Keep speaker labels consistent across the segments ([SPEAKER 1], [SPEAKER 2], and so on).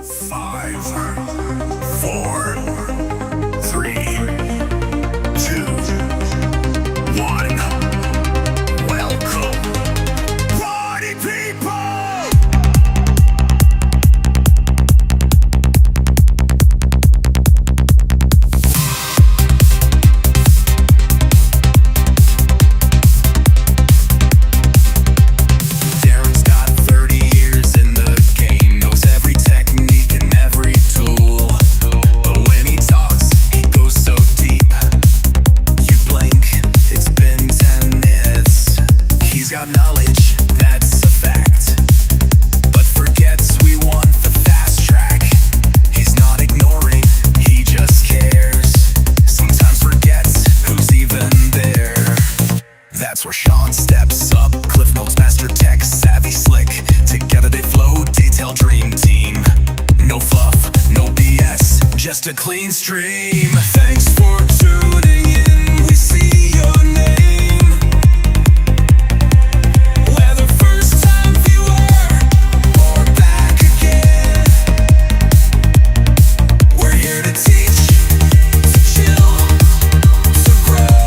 [SPEAKER 1] 5, 4, 3, 2, 1. Welcome, party people! Darren's got 30 years in the game, knows every technique and every tool. But when he talks, he goes so deep. You blink, it's been 10 minutes. He's got knowledge, that's a fact. But forgets we want the fast track. He's not ignoring, he just cares. Sometimes forgets who's even there. That's where Sean steps up. Cliff Notes, master tech, savvy, slick. Together they flow, detail dream team. No fluff, no BS, just a clean stream. Thanks for tuning in, we see your name. Whether first time viewer or back again, we're here to teach, to chill, to grow.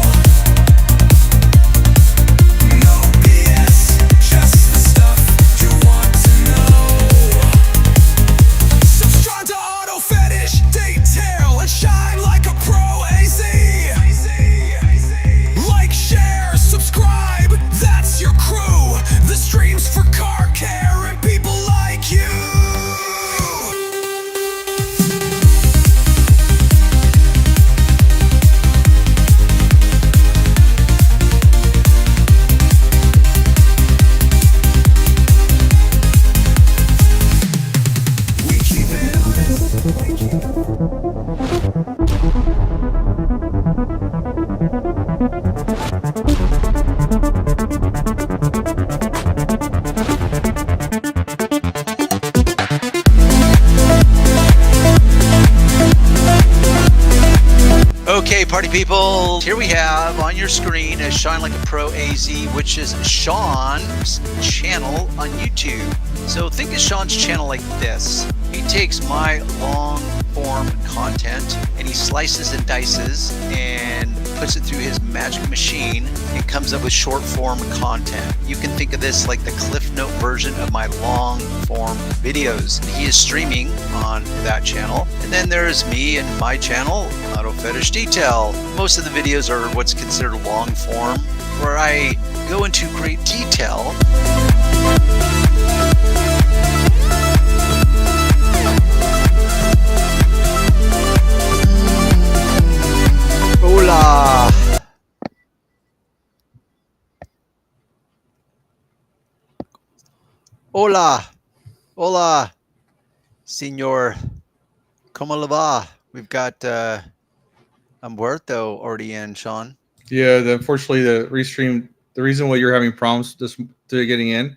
[SPEAKER 1] No BS, just the stuff you want to know. Subscribe to Auto Fetish Detail and shine like a pro AZ. Like, share, subscribe, that's your crew. The streams for car care and people like you. We keep it
[SPEAKER 2] Okay, party people, here we have on your screen a Shine Like a Pro AZ, which is Sean's channel on YouTube. So think of Sean's channel like this. He takes my long form content and he slices and dices and puts it through his magic machine and comes up with short form content. You can think of this like the Cliff Note version of my long form videos. He is streaming on that channel. And then there's me and my channel, Auto Fetish Detail. Most of the videos are what's considered long form, where I go into great detail. Hola. Hola. Hola. Señor. ¿Cómo le va? We've got Humberto already in, Sean.
[SPEAKER 3] Yeah, unfortunately, the restream. The reason why you're having problems to getting in,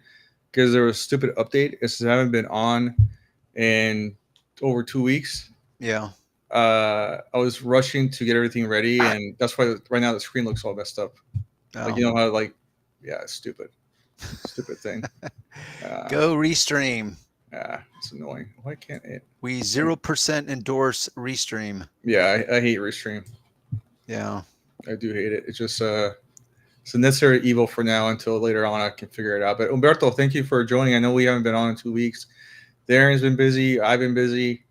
[SPEAKER 3] because there was a stupid update. Is I haven't been on in over 2 weeks.
[SPEAKER 2] Yeah.
[SPEAKER 3] I was rushing to get everything ready, and that's why right now the screen looks all messed up.
[SPEAKER 2] Oh.
[SPEAKER 3] Like, you know how, like, yeah, it's stupid thing.
[SPEAKER 2] Go restream.
[SPEAKER 3] Yeah, it's annoying. Why can't it?
[SPEAKER 2] We 0% endorse restream.
[SPEAKER 3] Yeah, I hate restream.
[SPEAKER 2] Yeah.
[SPEAKER 3] I do hate it. It's just it's a necessary evil for now until later on I can figure it out. But Humberto, thank you for joining. I know we haven't been on in 2 weeks. Darren's been busy. I've been busy.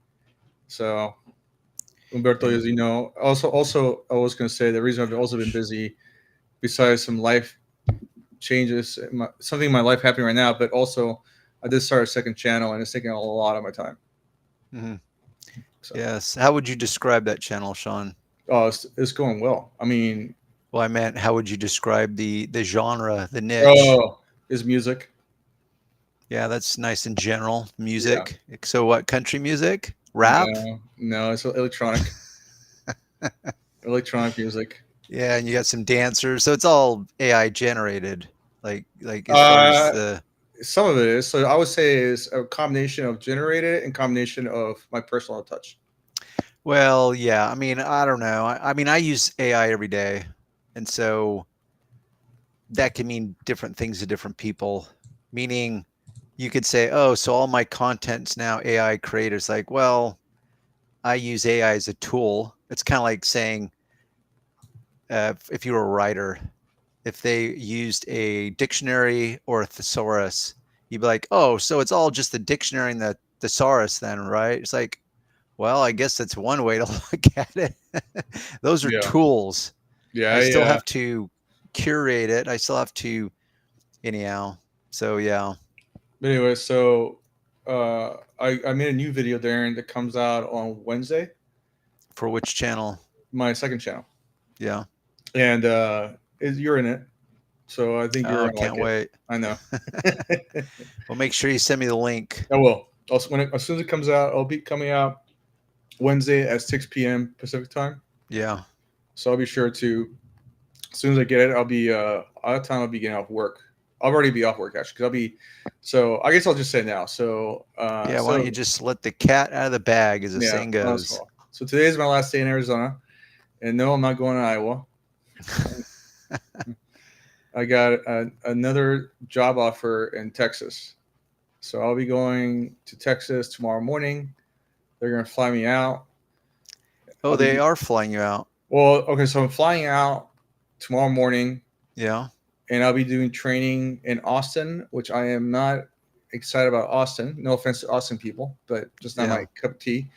[SPEAKER 3] So Humberto, as you know, also I was going to say the reason I've also been busy, besides some life changes, something in my life happening right now, but also I did start a second channel and it's taking a lot of my time.
[SPEAKER 2] Mm-hmm.
[SPEAKER 3] So,
[SPEAKER 2] yes. How would you describe that channel, Sean?
[SPEAKER 3] Oh, it's going well. I mean,
[SPEAKER 2] well, I meant how would you describe the genre, the niche?
[SPEAKER 3] Oh, is music.
[SPEAKER 2] Yeah, that's nice and general. Music. Yeah. So what, country music? Rap?
[SPEAKER 3] No, it's electronic. Electronic music.
[SPEAKER 2] Yeah, and you got some dancers. So it's all AI generated. Like as far as the
[SPEAKER 3] some of it is. So I would say is a combination of generated and combination of my personal touch.
[SPEAKER 2] Well, yeah. I mean, I don't know. I mean, I use AI every day. And so that can mean different things to different people, meaning you could say, oh, so all my content's now AI created. It's like, well, I use AI as a tool. It's kind of like saying, if you were a writer, if they used a dictionary or a thesaurus, you'd be like, oh, so it's all just the dictionary and the thesaurus then, right? It's like, well, I guess that's one way to look at it. Those are
[SPEAKER 3] Yeah.
[SPEAKER 2] tools.
[SPEAKER 3] Yeah.
[SPEAKER 2] I still have to curate it. I still have to, anyhow. So yeah,
[SPEAKER 3] But anyway, so I made a new video, Darren, that comes out on Wednesday,
[SPEAKER 2] for which channel?
[SPEAKER 3] my second channel,
[SPEAKER 2] Yeah.
[SPEAKER 3] and you're in it, so I think you're
[SPEAKER 2] Oh,
[SPEAKER 3] gonna like
[SPEAKER 2] can't
[SPEAKER 3] it.
[SPEAKER 2] wait.
[SPEAKER 3] I know.
[SPEAKER 2] Well, make sure you send me the link.
[SPEAKER 3] I will. Also, as soon as it comes out, it'll be coming out Wednesday at 6 p.m. Pacific time.
[SPEAKER 2] Yeah.
[SPEAKER 3] So I'll be sure to, as soon as I get it, I'll be out of time. I'll be getting off work. I'll already be off work actually, because I'll be. So I guess I'll just say now. So
[SPEAKER 2] Yeah. Why don't you just let the cat out of the bag, as the saying goes?
[SPEAKER 3] So today is my last day in Arizona, and no, I'm not going to Iowa. I got another job offer in Texas, so I'll be going to Texas tomorrow morning. They're gonna fly me out.
[SPEAKER 2] Oh, they are flying you out.
[SPEAKER 3] Well, okay, so I'm flying out tomorrow morning,
[SPEAKER 2] Yeah.
[SPEAKER 3] and I'll be doing training in Austin, which I am not excited about Austin. No offense to Austin people, but just not my cup of tea.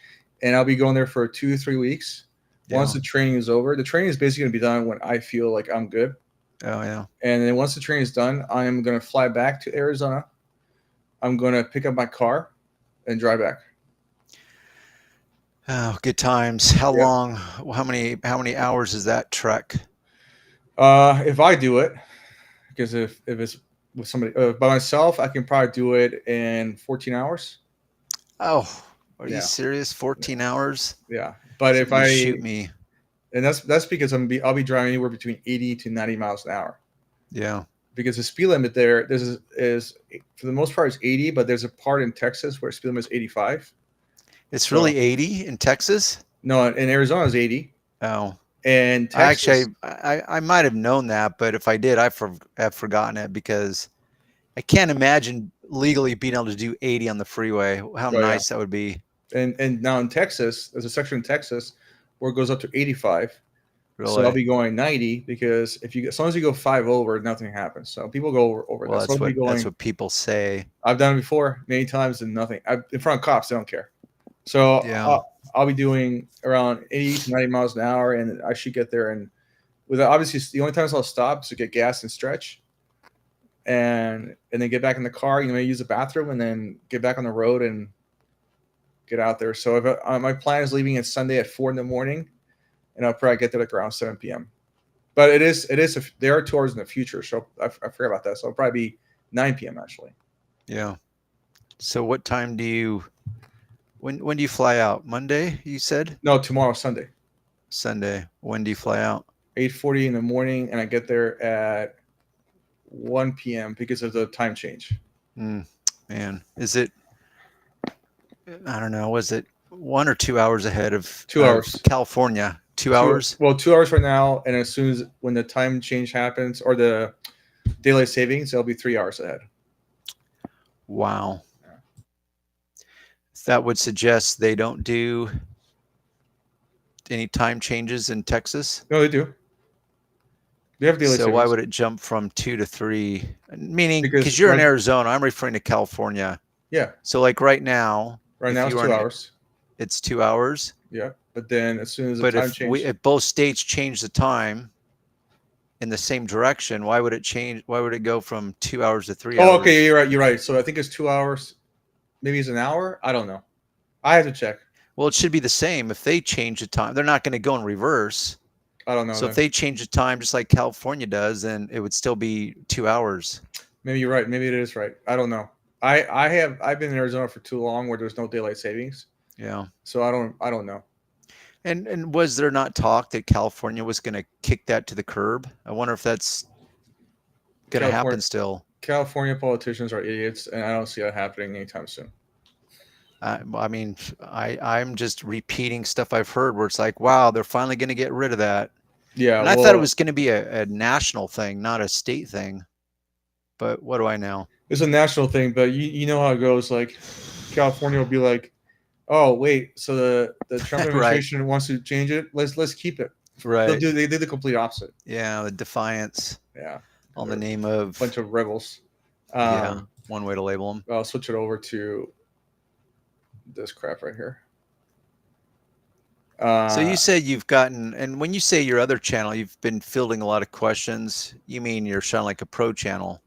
[SPEAKER 3] And I'll be going there for 2 to 3 weeks. Once the training is over, the training is basically going to be done when I feel like I'm good.
[SPEAKER 2] Oh, yeah.
[SPEAKER 3] And then once the training is done, I am going to fly back to Arizona. I'm going to pick up my car and drive back.
[SPEAKER 2] Oh, good times. How long? How many hours is that trek?
[SPEAKER 3] If I do it, because if it's with somebody by myself, I can probably do it in 14 hours.
[SPEAKER 2] Oh, are you serious? 14 hours?
[SPEAKER 3] Yeah, but if
[SPEAKER 2] Somebody
[SPEAKER 3] I
[SPEAKER 2] shoot me,
[SPEAKER 3] and that's because I'll be driving anywhere between 80 to 90 miles an hour.
[SPEAKER 2] yeah.
[SPEAKER 3] Because the speed limit there, this is for the most part is 80, but there's a part in Texas where speed limit is 85.
[SPEAKER 2] It's really 80 in Texas?
[SPEAKER 3] No, in Arizona is 80.
[SPEAKER 2] Oh,
[SPEAKER 3] And Texas,
[SPEAKER 2] I might have known that, but if I did, have forgotten it, because I can't imagine legally being able to do 80 on the freeway. How nice that would be.
[SPEAKER 3] And now in Texas, there's a section in Texas where it goes up to 85.
[SPEAKER 2] Really?
[SPEAKER 3] So I'll be going 90, because as long as you go 5 over, nothing happens. So people go over
[SPEAKER 2] Well,
[SPEAKER 3] that.
[SPEAKER 2] that's what people say.
[SPEAKER 3] I've done it before many times and nothing. In front of cops, they don't care. So I'll be doing around 80 to 90 miles an hour, and I should get there. And obviously, the only times I'll stop is to get gas and stretch, and then get back in the car. Use the bathroom, and then get back on the road and get out there. So if my plan is leaving it Sunday at 4 in the morning, and I'll probably get there like around 7 p.m. But there are 2 hours in the future, so I forgot about that. So it'll probably be 9 p.m. actually.
[SPEAKER 2] Yeah. So what time do you? When do you fly out? Monday, you said?
[SPEAKER 3] No, tomorrow, Sunday.
[SPEAKER 2] Sunday. When do you fly out?
[SPEAKER 3] 8:40 in the morning, and I get there at 1 p.m. because of the time change.
[SPEAKER 2] Man, is it? I don't know. Was it 1 or 2 hours ahead of
[SPEAKER 3] 2 hours?
[SPEAKER 2] California. 2 hours?
[SPEAKER 3] Well, 2 hours right now, and as soon as when the time change happens, or the daylight savings, it'll be 3 hours ahead.
[SPEAKER 2] Wow. That would suggest they don't do any time changes in Texas?
[SPEAKER 3] No, they do. They have daylight savings.
[SPEAKER 2] So why would it jump from 2 to 3? Meaning, because you're in Arizona, I'm referring to California.
[SPEAKER 3] Yeah.
[SPEAKER 2] So like right now
[SPEAKER 3] it's 2 hours.
[SPEAKER 2] It's 2 hours.
[SPEAKER 3] Yeah. But then as soon as the time changes.
[SPEAKER 2] If both states change the time in the same direction, why would it change? Why would it go from 2 hours to 3 hours?
[SPEAKER 3] Oh, okay. You're right. So I think it's 2 hours. Maybe it's an hour. I don't know. I have to check.
[SPEAKER 2] Well, it should be the same. If they change the time, they're not going to go in reverse.
[SPEAKER 3] I don't know.
[SPEAKER 2] So if they change the time just like California does, then it would still be 2 hours.
[SPEAKER 3] Maybe you're right. Maybe it is right. I don't know. I've been in Arizona for too long where there's no daylight savings.
[SPEAKER 2] Yeah.
[SPEAKER 3] So I don't know.
[SPEAKER 2] And was there not talk that California was going to kick that to the curb? I wonder if that's going to happen still.
[SPEAKER 3] California politicians are idiots, and I don't see that happening anytime soon.
[SPEAKER 2] I mean, I'm just repeating stuff I've heard where it's like, wow, they're finally going to get rid of that.
[SPEAKER 3] Yeah.
[SPEAKER 2] And I thought it was going to be a national thing, not a state thing. But what do I know?
[SPEAKER 3] It's a national thing, but you know how it goes. Like California will be like, oh wait, so the Trump
[SPEAKER 2] Right.
[SPEAKER 3] administration wants to change it. Let's keep it.
[SPEAKER 2] Right.
[SPEAKER 3] They did the complete opposite.
[SPEAKER 2] Yeah, the defiance
[SPEAKER 3] Yeah,
[SPEAKER 2] on the
[SPEAKER 3] they're
[SPEAKER 2] name
[SPEAKER 3] a
[SPEAKER 2] of,
[SPEAKER 3] bunch of rebels.
[SPEAKER 2] yeah,
[SPEAKER 3] Um,
[SPEAKER 2] one way to label them.
[SPEAKER 3] I'll switch it over to this crap right here.
[SPEAKER 2] So you said you've gotten, and when you say your other channel, you've been fielding a lot of questions. You mean you're Shine Like a Pro channel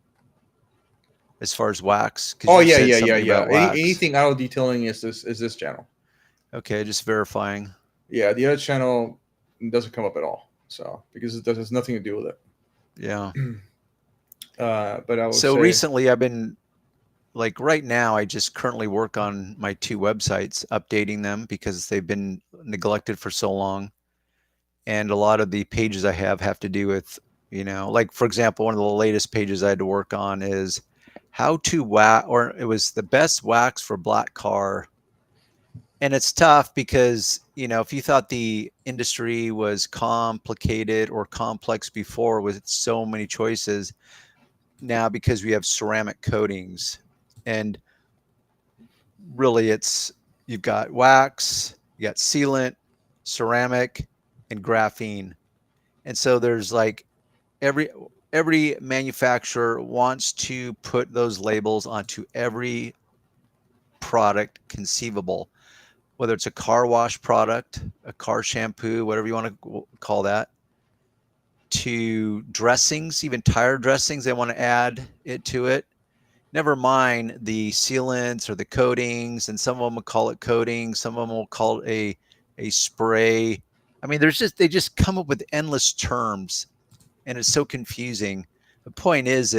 [SPEAKER 2] as far as wax? Because
[SPEAKER 3] oh
[SPEAKER 2] you
[SPEAKER 3] yeah,
[SPEAKER 2] said
[SPEAKER 3] yeah, yeah,
[SPEAKER 2] something
[SPEAKER 3] yeah.
[SPEAKER 2] about wax.
[SPEAKER 3] Anything auto detailing is this channel.
[SPEAKER 2] Okay, just verifying.
[SPEAKER 3] Yeah, the other channel doesn't come up at all. So because it has nothing to do with it.
[SPEAKER 2] Yeah.
[SPEAKER 3] But I would
[SPEAKER 2] So
[SPEAKER 3] say
[SPEAKER 2] recently I've been, like right now, I just currently work on my 2 websites, updating them because they've been neglected for so long. And a lot of the pages I have to do with, like for example, one of the latest pages I had to work on is how to wax, or it was the best wax for black car. And it's tough because, if you thought the industry was complicated or complex before with so many choices, now because we have ceramic coatings, and really you've got wax, you got sealant, ceramic, and graphene. And so there's like every manufacturer wants to put those labels onto every product conceivable, whether it's a car wash product, a car shampoo, whatever you want to call that, to dressings, even tire dressings, they want to add it to it. Never mind the sealants or the coatings, and some of them will call it coating, some of them will call it a spray. I mean, they just come up with endless terms, and it's so confusing. The point is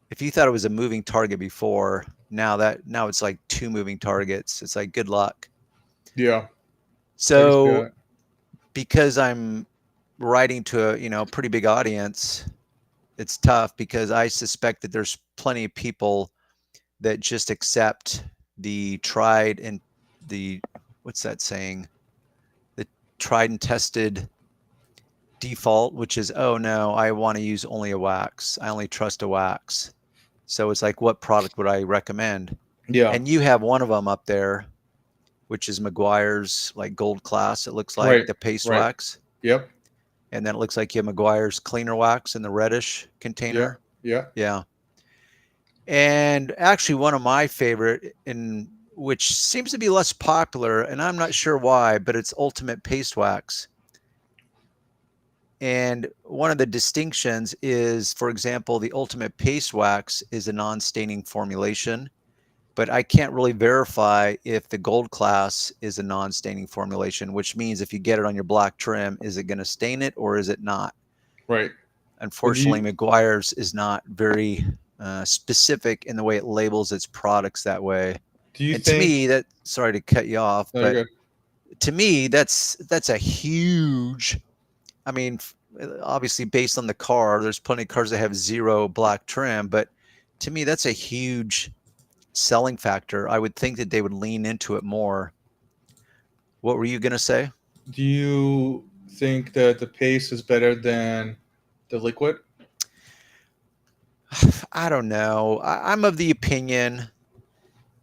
[SPEAKER 2] if you thought it was a moving target before, now it's like 2 moving targets. It's like good luck.
[SPEAKER 3] yeah, I can see
[SPEAKER 2] So
[SPEAKER 3] that.
[SPEAKER 2] because I'm writing to a pretty big audience, it's tough because I suspect that there's plenty of people that just accept the tried and the what's that saying? The tried and tested default, which is, oh no, I want to use only a wax. I only trust a wax. So it's like, what product would I recommend?
[SPEAKER 3] Yeah,
[SPEAKER 2] And you have one of them up there, which is McGuire's like gold class. It looks like
[SPEAKER 3] right,
[SPEAKER 2] the paste
[SPEAKER 3] right.
[SPEAKER 2] wax.
[SPEAKER 3] Yep,
[SPEAKER 2] And then it looks like you have McGuire's cleaner wax in the reddish
[SPEAKER 3] yeah,
[SPEAKER 2] container.
[SPEAKER 3] yeah.
[SPEAKER 2] Yeah. And actually one of my favorite, in which seems to be less popular, and I'm not sure why, but it's Ultimate Paste Wax. And one of the distinctions is, for example, the Ultimate Paste Wax is a non-staining formulation, but I can't really verify if the gold class is a non-staining formulation, which means if you get it on your black trim, is it going to stain it or is it not?
[SPEAKER 3] Right. But do
[SPEAKER 2] Unfortunately, McGuire's is not very specific in the way it labels its products that way.
[SPEAKER 3] you
[SPEAKER 2] And to
[SPEAKER 3] think?
[SPEAKER 2] me, sorry to cut you off,
[SPEAKER 3] No, you're
[SPEAKER 2] but
[SPEAKER 3] good.
[SPEAKER 2] to me, that's a huge, I mean, obviously based on the car, there's plenty of cars that have 0 black trim, but to me, that's a huge selling factor. I would think that they would lean into it more. What were you going to say?
[SPEAKER 3] Do you think that the paste is better than the liquid?
[SPEAKER 2] I don't know. I'm of the opinion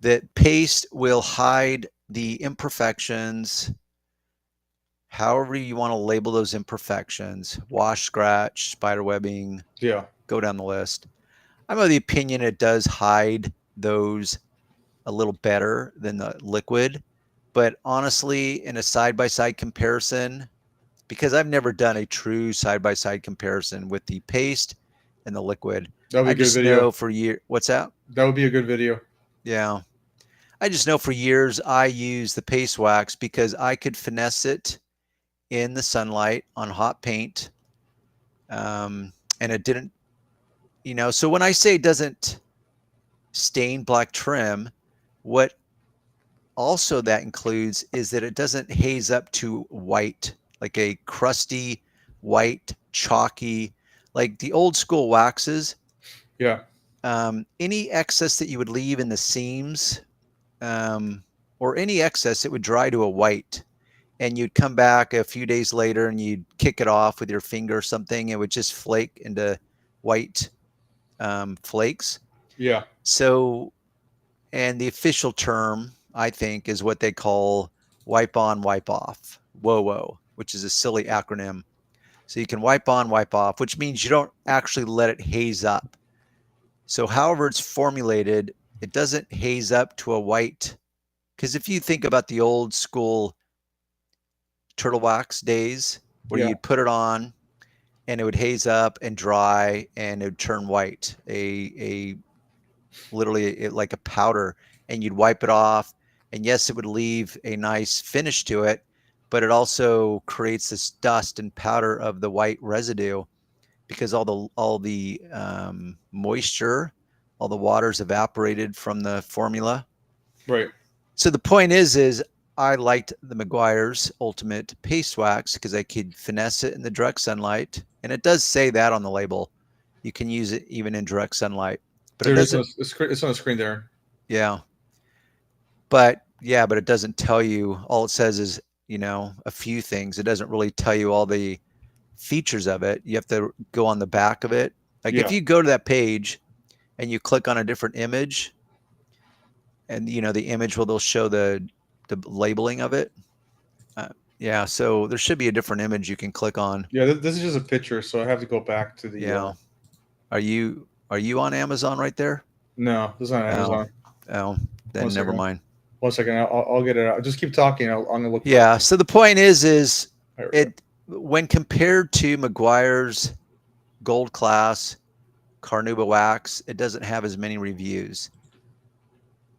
[SPEAKER 2] that paste will hide the imperfections, however you want to label those imperfections, wash, scratch, spider webbing,
[SPEAKER 3] Yeah.
[SPEAKER 2] go down the list. I'm of the opinion it does hide those a little better than the liquid. But honestly, in a side-by-side comparison, because I've never done a true side-by-side comparison with the paste and the liquid,
[SPEAKER 3] That would be
[SPEAKER 2] I
[SPEAKER 3] a good
[SPEAKER 2] just know
[SPEAKER 3] video.
[SPEAKER 2] for years, what's that?
[SPEAKER 3] That would be a good video.
[SPEAKER 2] Yeah. I just know for years I used the paste wax because I could finesse it in the sunlight on hot paint. And it didn't, so when I say it doesn't stain black trim, what also that includes is that it doesn't haze up to white, like a crusty, white, chalky, like the old school waxes.
[SPEAKER 3] Yeah.
[SPEAKER 2] Any excess that you would leave in the seams, or any excess, it would dry to a white. And you'd come back a few days later and you'd kick it off with your finger or something. It would just flake into white flakes.
[SPEAKER 3] Yeah.
[SPEAKER 2] So, and the official term, I think, is what they call wipe on, wipe off, WOWO, which is a silly acronym. So you can wipe on, wipe off, which means you don't actually let it haze up. So however it's formulated, it doesn't haze up to a white. Because if you think about the old school turtle wax days where
[SPEAKER 3] Yeah.
[SPEAKER 2] you'd put it on and it would haze up and dry and it would turn white, a literally like a powder, and you'd wipe it off. And yes, it would leave a nice finish to it, but it also creates this dust and powder of the white residue because all the moisture, all the water's evaporated from the formula.
[SPEAKER 3] Right.
[SPEAKER 2] So the point is I liked the Meguiar's Ultimate Paste Wax because I could finesse it in the direct sunlight, and it does say that on the label. You can use it even in direct sunlight, but it
[SPEAKER 3] There it is on
[SPEAKER 2] doesn't.
[SPEAKER 3] the screen. It's on the screen there.
[SPEAKER 2] Yeah, but it doesn't tell you. All it says is a few things. It doesn't really tell you all the features of it. You have to go on the back of it. Like if
[SPEAKER 3] Yeah.
[SPEAKER 2] you go to that page and you click on a different image, and the image they'll show the labeling of it. Yeah, so there should be a different image you can click on.
[SPEAKER 3] Yeah. This is just a picture, so I have to go back to the.
[SPEAKER 2] Yeah. Are you on Amazon right there?
[SPEAKER 3] No, this is on Amazon.
[SPEAKER 2] Oh, then
[SPEAKER 3] One
[SPEAKER 2] never
[SPEAKER 3] second.
[SPEAKER 2] mind.
[SPEAKER 3] 1 second. I'll get it out. Just keep talking. I'm gonna look.
[SPEAKER 2] Yeah. So the point is
[SPEAKER 3] There we go.
[SPEAKER 2] it when compared to Meguiar's Gold Class Carnauba wax, it doesn't have as many reviews.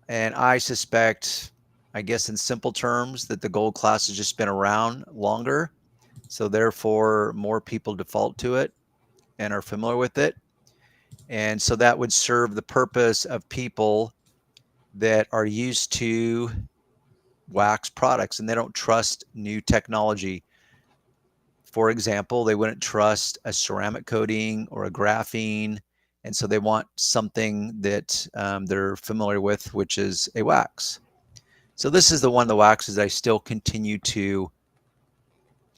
[SPEAKER 2] And I suspect, I guess in simple terms, that the Gold Class has just been around longer. So therefore, more people default to it and are familiar with it. And so that would serve the purpose of people that are used to wax products and they don't trust new technology. For example, they wouldn't trust a ceramic coating or a graphene. And so they want something that they're familiar with, which is a wax. So this is the one of the waxes I still continue to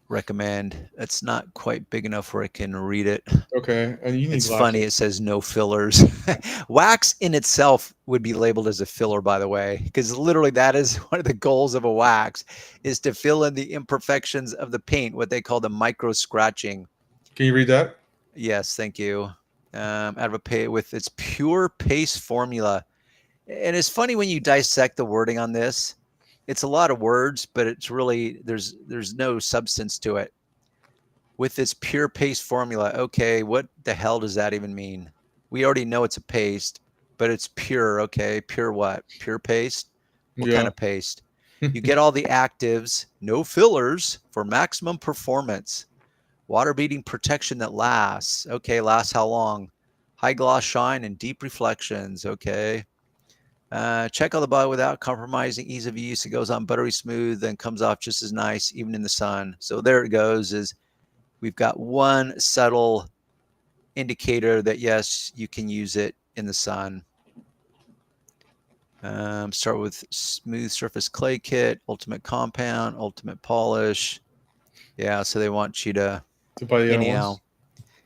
[SPEAKER 2] recommend. It's not quite big enough where I can read it.
[SPEAKER 3] Okay. And you need
[SPEAKER 2] It's
[SPEAKER 3] glasses.
[SPEAKER 2] funny. It says no fillers. Wax in itself would be labeled as a filler, by the way, because literally that is one of the goals of a wax is to fill in the imperfections of the paint, what they call the micro scratching.
[SPEAKER 3] Can you read that?
[SPEAKER 2] Yes, thank you. Out of a pay with its pure paste formula. And it's funny when you dissect the wording on this. It's a lot of words, but it's really there's no substance to it. With its pure paste formula, okay, what the hell does that even mean? We already know it's a paste, but it's pure. Okay, pure what? Pure paste? What kind of paste? You get all the actives, no fillers for maximum performance. Water beading protection that lasts. Okay, lasts how long? High gloss shine and deep reflections. Okay. Check out the body without compromising ease of use. It goes on buttery smooth and comes off just as nice, even in the sun. So there it goes. We've got one subtle indicator that yes, you can use it in the sun. Start with smooth surface clay kit, ultimate compound, ultimate polish. Yeah, so they want you to
[SPEAKER 3] buy the other
[SPEAKER 2] anyhow,
[SPEAKER 3] ones?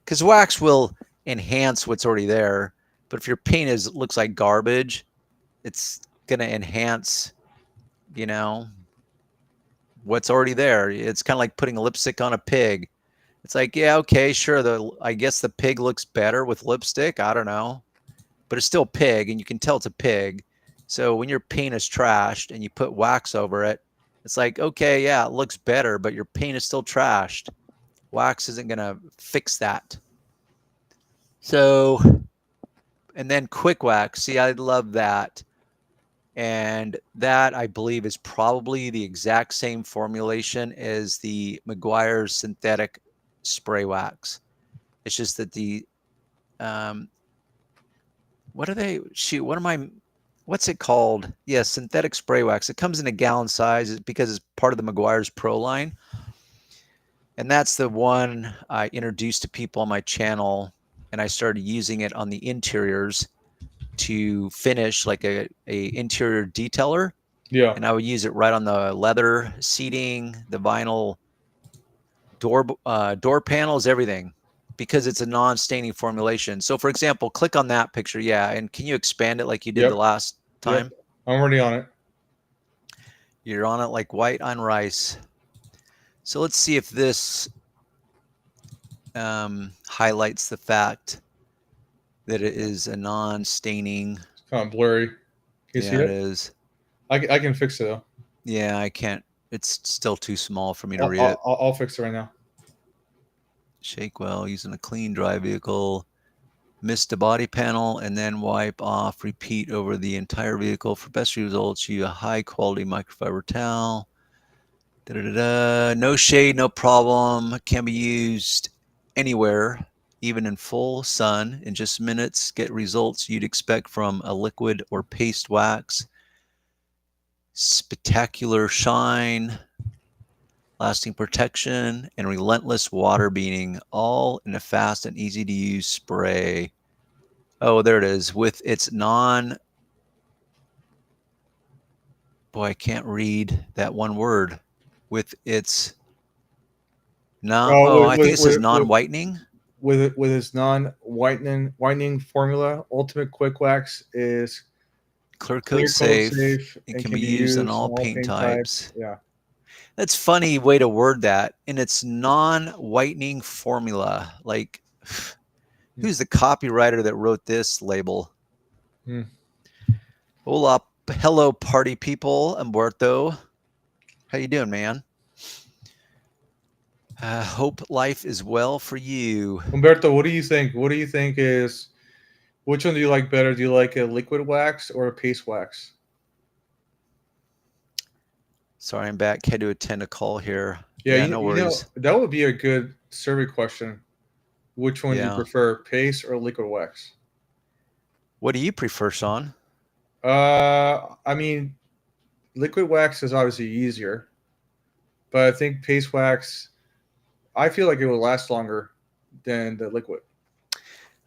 [SPEAKER 2] because wax will enhance what's already there. But if your paint looks like garbage, it's going to enhance, what's already there. It's kind of like putting lipstick on a pig. It's like, yeah, okay, sure. I guess the pig looks better with lipstick. I don't know, but it's still pig, and you can tell it's a pig. So when your paint is trashed and you put wax over it, it's like, okay, yeah, it looks better, but your paint is still trashed. Wax isn't going to fix that. So, and then quick wax. See, I love that. And that, I believe, is probably the exact same formulation as the Meguiar's synthetic spray wax. It's just that what's it called? Yeah, synthetic spray wax. It comes in a gallon size because it's part of the Meguiar's Pro line. And that's the one I introduced to people on my channel, and I started using it on the interiors to finish like a interior detailer.
[SPEAKER 3] Yeah.
[SPEAKER 2] And I would use it right on the leather seating, the vinyl door panels, everything. because it's a non-staining formulation. So for example, click on that picture. Yeah. And can you expand it like you did
[SPEAKER 3] Yep.
[SPEAKER 2] the last time?
[SPEAKER 3] Yep. I'm already on it.
[SPEAKER 2] You're on it like white on rice. So let's see if this highlights the fact that it is a non-staining.
[SPEAKER 3] It's kind of blurry. Can you see
[SPEAKER 2] Yeah, it
[SPEAKER 3] it?
[SPEAKER 2] is.
[SPEAKER 3] I can fix it though.
[SPEAKER 2] Yeah, I can't. It's still too small for me to read it.
[SPEAKER 3] I'll fix it right now.
[SPEAKER 2] Shake well using a clean, dry vehicle. Mist the body panel and then wipe off. Repeat over the entire vehicle. For best results, use a high-quality microfiber towel. No shade, no problem. Can be used anywhere, even in full sun. In just minutes, get results you'd expect from a liquid or paste wax. Spectacular shine, lasting protection, and relentless water beading, all in a fast and easy to use spray. Oh, there it is. With its boy, I can't read that one word. With its
[SPEAKER 3] Oh,
[SPEAKER 2] I think it says non-whitening.
[SPEAKER 3] With its non-whitening formula, Ultimate Quick Wax is
[SPEAKER 2] Clear coat safe. It
[SPEAKER 3] and
[SPEAKER 2] can be used on all paint types.
[SPEAKER 3] Yeah.
[SPEAKER 2] That's a funny way to word that. In its non-whitening formula. Like, who's the copywriter that wrote this label?
[SPEAKER 3] Hmm.
[SPEAKER 2] Hola, hello, party people. Umberto, how you doing, man? Hope life is well for you.
[SPEAKER 3] Umberto, what do you think? Which one do you like better? Do you like a liquid wax or a paste wax?
[SPEAKER 2] Sorry, I'm back. Had to attend a call here.
[SPEAKER 3] Yeah,
[SPEAKER 2] No worries.
[SPEAKER 3] That would be a good survey question. Which one do you prefer, paste or liquid wax?
[SPEAKER 2] What do you prefer, Sean?
[SPEAKER 3] I mean, liquid wax is obviously easier, but I think paste wax, I feel like it will last longer than the liquid.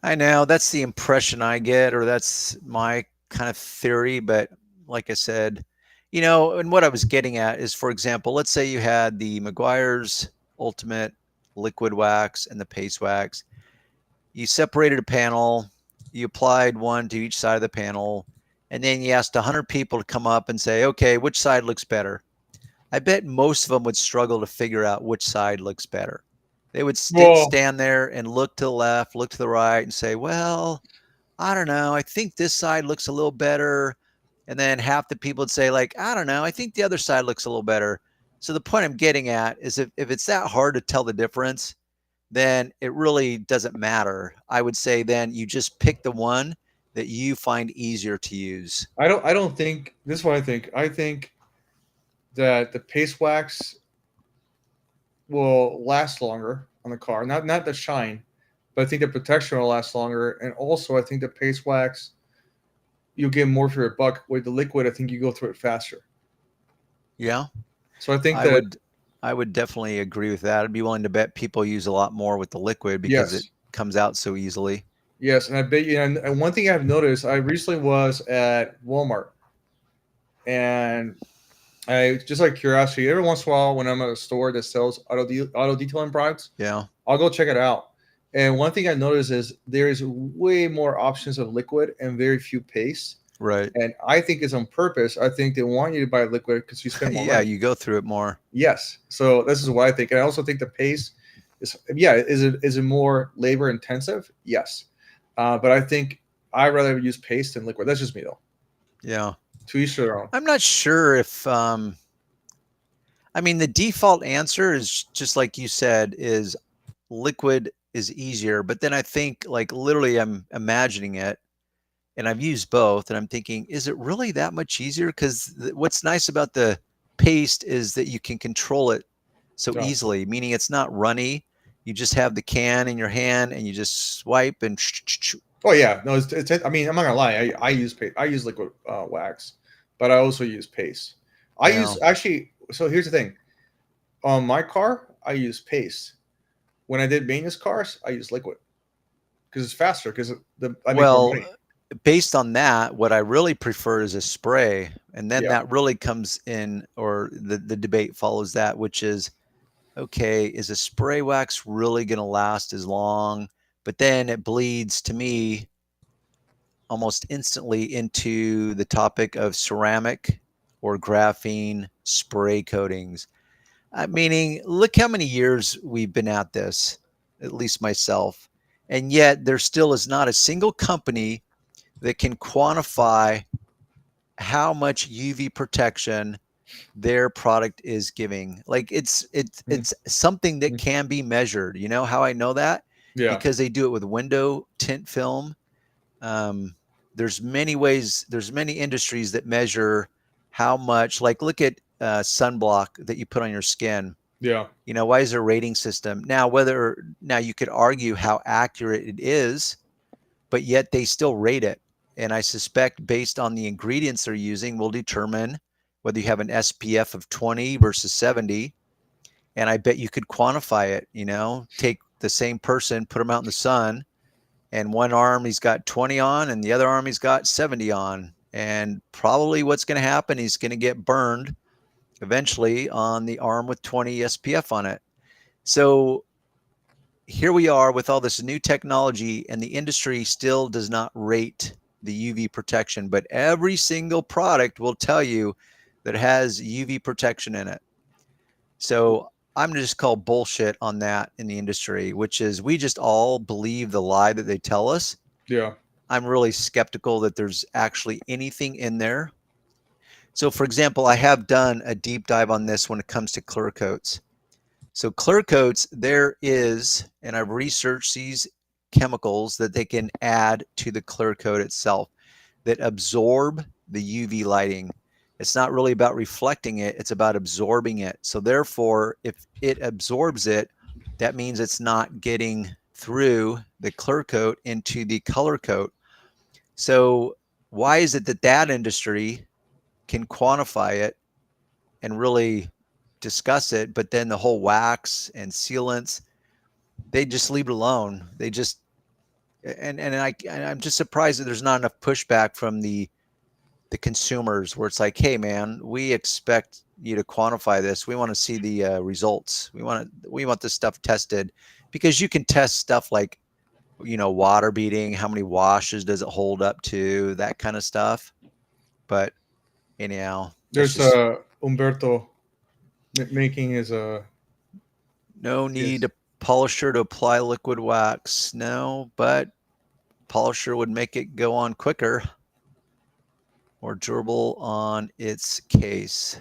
[SPEAKER 2] I know that's the impression I get, or that's my kind of theory. But like I said, and what I was getting at is, for example, let's say you had the Meguiar's Ultimate liquid wax and the paste wax. You separated a panel, you applied one to each side of the panel, and then you asked 100 people to come up and say, okay, which side looks better? I bet most of them would struggle to figure out which side looks better. They would stand there and look to the left, look to the right, and say, well, I don't know. I think this side looks a little better. And then half the people would say, like, I don't know. I think the other side looks a little better. So the point I'm getting at is if it's that hard to tell the difference, then it really doesn't matter. I would say then you just pick the one that you find easier to use.
[SPEAKER 3] I don't think, this is what I think. I think that the paste wax will last longer on the car. Not the shine, but I think the protection will last longer. And also, I think the paste wax, you'll get more for your buck. With the liquid, I think you go through it faster.
[SPEAKER 2] Yeah.
[SPEAKER 3] So I think
[SPEAKER 2] I would definitely agree with that. I'd be willing to bet people use a lot more with the liquid because it comes out so easily.
[SPEAKER 3] Yes, and I bet you. And one thing I've noticed, I recently was at Walmart, and I just like curiosity. Every once in a while, when I'm at a store that sells auto detailing products, I'll go check it out. And one thing I noticed is there is way more options of liquid and very few paste.
[SPEAKER 2] Right.
[SPEAKER 3] And I think it's on purpose. I think they want you to buy liquid because you spend more money.
[SPEAKER 2] You go through it more.
[SPEAKER 3] Yes. So this is what I think. And I also think the paste is it more labor intensive? Yes. But I think I'd rather use paste than liquid. That's just me though.
[SPEAKER 2] Yeah.
[SPEAKER 3] To each their own.
[SPEAKER 2] I'm not sure if the default answer is just like you said, is liquid is easier. But then I think, like, literally I'm imagining it, and I've used both, and I'm thinking, is it really that much easier? Because what's nice about the paste is that you can control it so easily, meaning it's not runny. You just have the can in your hand and you just swipe and
[SPEAKER 3] oh yeah, no, it's I mean, I'm not gonna lie, I use paste. I use liquid wax, but I also use paste. So here's the thing. On my car, I use paste. When I did maintenance cars, I use liquid because it's faster. Because I make more money.
[SPEAKER 2] Based on that, what I really prefer is a spray, and then that really comes in, or the debate follows that, which is okay, is a spray wax really going to last as long? But then it bleeds to me almost instantly into the topic of ceramic or graphene spray coatings. Meaning, look how many years we've been at this, at least myself. And yet, there still is not a single company that can quantify how much UV protection their product is giving. Like it's something that can be measured. You know how I know that?
[SPEAKER 3] Yeah.
[SPEAKER 2] Because they do it with window tint film. Um, there's many ways. There's many industries that measure how much. Like look at sunblock that you put on your skin.
[SPEAKER 3] Yeah.
[SPEAKER 2] You know, why is there a rating system now? Now you could argue how accurate it is, but yet they still rate it. And I suspect based on the ingredients they're using will determine whether you have an SPF of 20 versus 70. And I bet you could quantify it, you know, take the same person, put him out in the sun, and one arm he's got 20 on and the other arm he's got 70 on. And probably what's going to happen, he's going to get burned eventually on the arm with 20 SPF on it. So here we are with all this new technology, and the industry still does not rate the UV protection, but every single product will tell you that it has UV protection in it. So I'm going to just call bullshit on that in the industry, which is we just all believe the lie that they tell us.
[SPEAKER 3] Yeah.
[SPEAKER 2] I'm really skeptical that there's actually anything in there. So, for example, I have done a deep dive on this when it comes to clear coats. So clear coats, there is, and I've researched these chemicals that they can add to the clear coat itself that absorb the UV lighting. It's not really about reflecting it, it's about absorbing it. So therefore, if it absorbs it, that means it's not getting through the clear coat into the color coat. So why is it that that industry can quantify it and really discuss it, but then the whole wax and sealants, they just leave it alone. They just I'm just surprised that there's not enough pushback from the consumers where it's like, hey man, we expect you to quantify this. We want to see the results. We want this stuff tested, because you can test stuff like, you know, water beading, how many washes does it hold up to, that kind of stuff. But anyhow,
[SPEAKER 3] There's
[SPEAKER 2] just
[SPEAKER 3] Umberto making his
[SPEAKER 2] no need a polisher to apply liquid wax. No, but polisher would make it go on quicker, more durable on its case.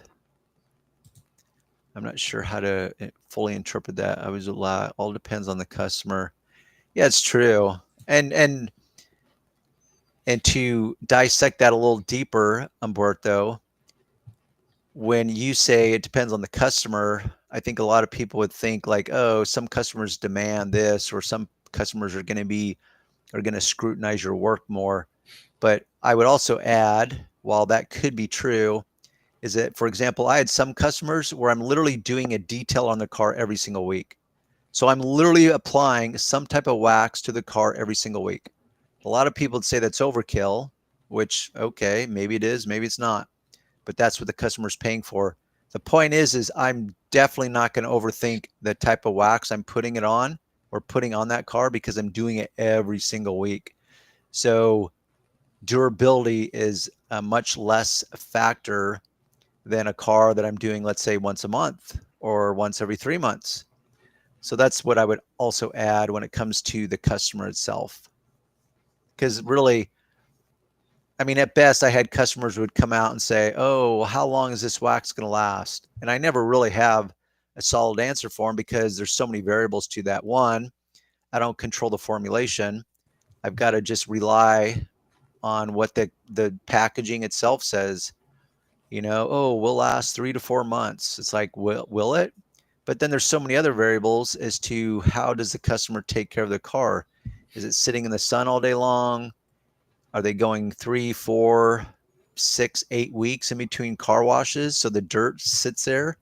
[SPEAKER 2] I'm not sure how to fully interpret that. I was a lot. All depends on the customer. Yeah, it's true. And to dissect that a little deeper, Umberto, when you say it depends on the customer, I think a lot of people would think like, oh, some customers demand this, or some customers are going to scrutinize your work more. But I would also add, while that could be true, is that, for example, I had some customers where I'm literally doing a detail on the car every single week. So I'm literally applying some type of wax to the car every single week. A lot of people would say that's overkill, which, okay, maybe it is, maybe it's not, but that's what the customer's paying for. The point is I'm definitely not going to overthink the type of wax I'm putting it on or putting on that car, because I'm doing it every single week. So durability is a much less factor than a car that I'm doing, let's say, once a month or once every 3 months. So that's what I would also add when it comes to the customer itself. Because really, I mean, at best, I had customers who would come out and say, oh, well, how long is this wax going to last? And I never really have a solid answer for them, because there's so many variables to that. One, I don't control the formulation. I've got to just rely on what the packaging itself says. You know, oh, we'll last 3 to 4 months. It's like, will it? But then there's so many other variables as to how does the customer take care of the car? Is it sitting in the sun all day long? Are they going 3, 4, 6, 8 weeks in between car washes, so the dirt sits there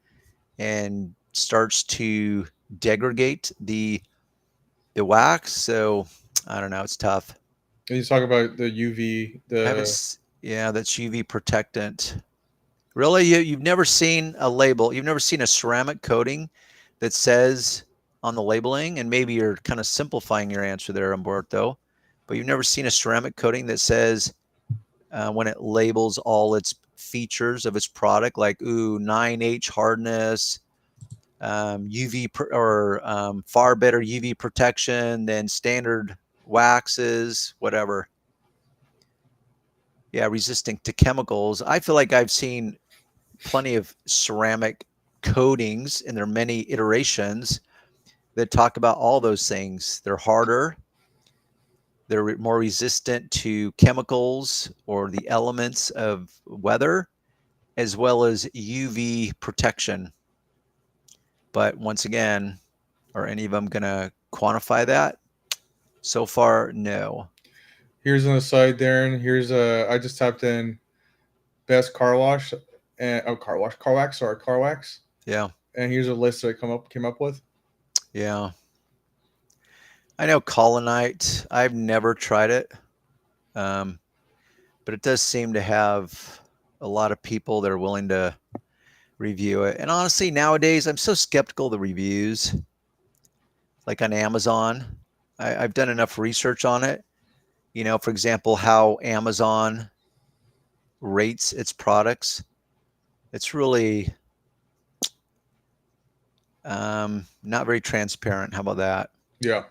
[SPEAKER 2] and starts to degrade the wax? So I don't know. It's tough.
[SPEAKER 3] And you talk about the UV,
[SPEAKER 2] yeah, that's UV protectant. Really, you've never seen a label. You've never seen a ceramic coating that says on the labeling, and maybe you're kind of simplifying your answer there, Umberto, but you've never seen a ceramic coating that says when it labels all its features of its product, like 9H hardness, UV or far better UV protection than standard waxes, whatever. Yeah, resistant to chemicals. I feel like I've seen plenty of ceramic coatings in their many iterations that talk about all those things. They're harder, they're more resistant to chemicals or the elements of weather, as well as UV protection. But once again, are any of them going to quantify that? So far, no.
[SPEAKER 3] Here's on the side, Darren. Here's I just typed in best car wash and car wax. Sorry, car wax.
[SPEAKER 2] Yeah.
[SPEAKER 3] And here's a list that I came up with.
[SPEAKER 2] Yeah. I know Colonite. I've never tried it, but it does seem to have a lot of people that are willing to review it. And honestly, nowadays, I'm so skeptical of the reviews, like on Amazon. I've done enough research on it. You know, for example, how Amazon rates its products. It's really not very transparent. How about that?
[SPEAKER 3] Yeah.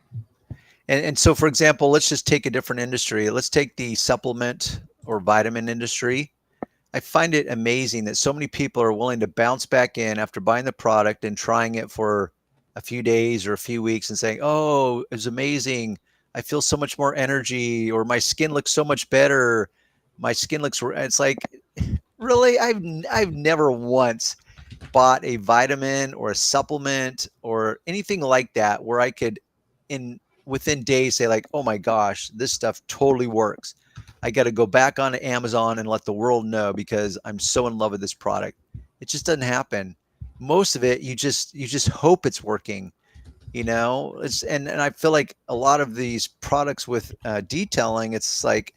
[SPEAKER 2] And so, for example, let's just take a different industry. Let's take the supplement or vitamin industry. I find it amazing that so many people are willing to bounce back in after buying the product and trying it for a few days or a few weeks and saying, oh, it's amazing. I feel so much more energy, or my skin looks so much better. My skin looks, it's like, really? I've never once bought a vitamin or a supplement or anything like that where I could within days say like, oh my gosh, this stuff totally works. I got to go back onto Amazon and let the world know because I'm so in love with this product. It just doesn't happen. Most of it, you just hope it's working, you know. And I feel like a lot of these products with detailing, it's like,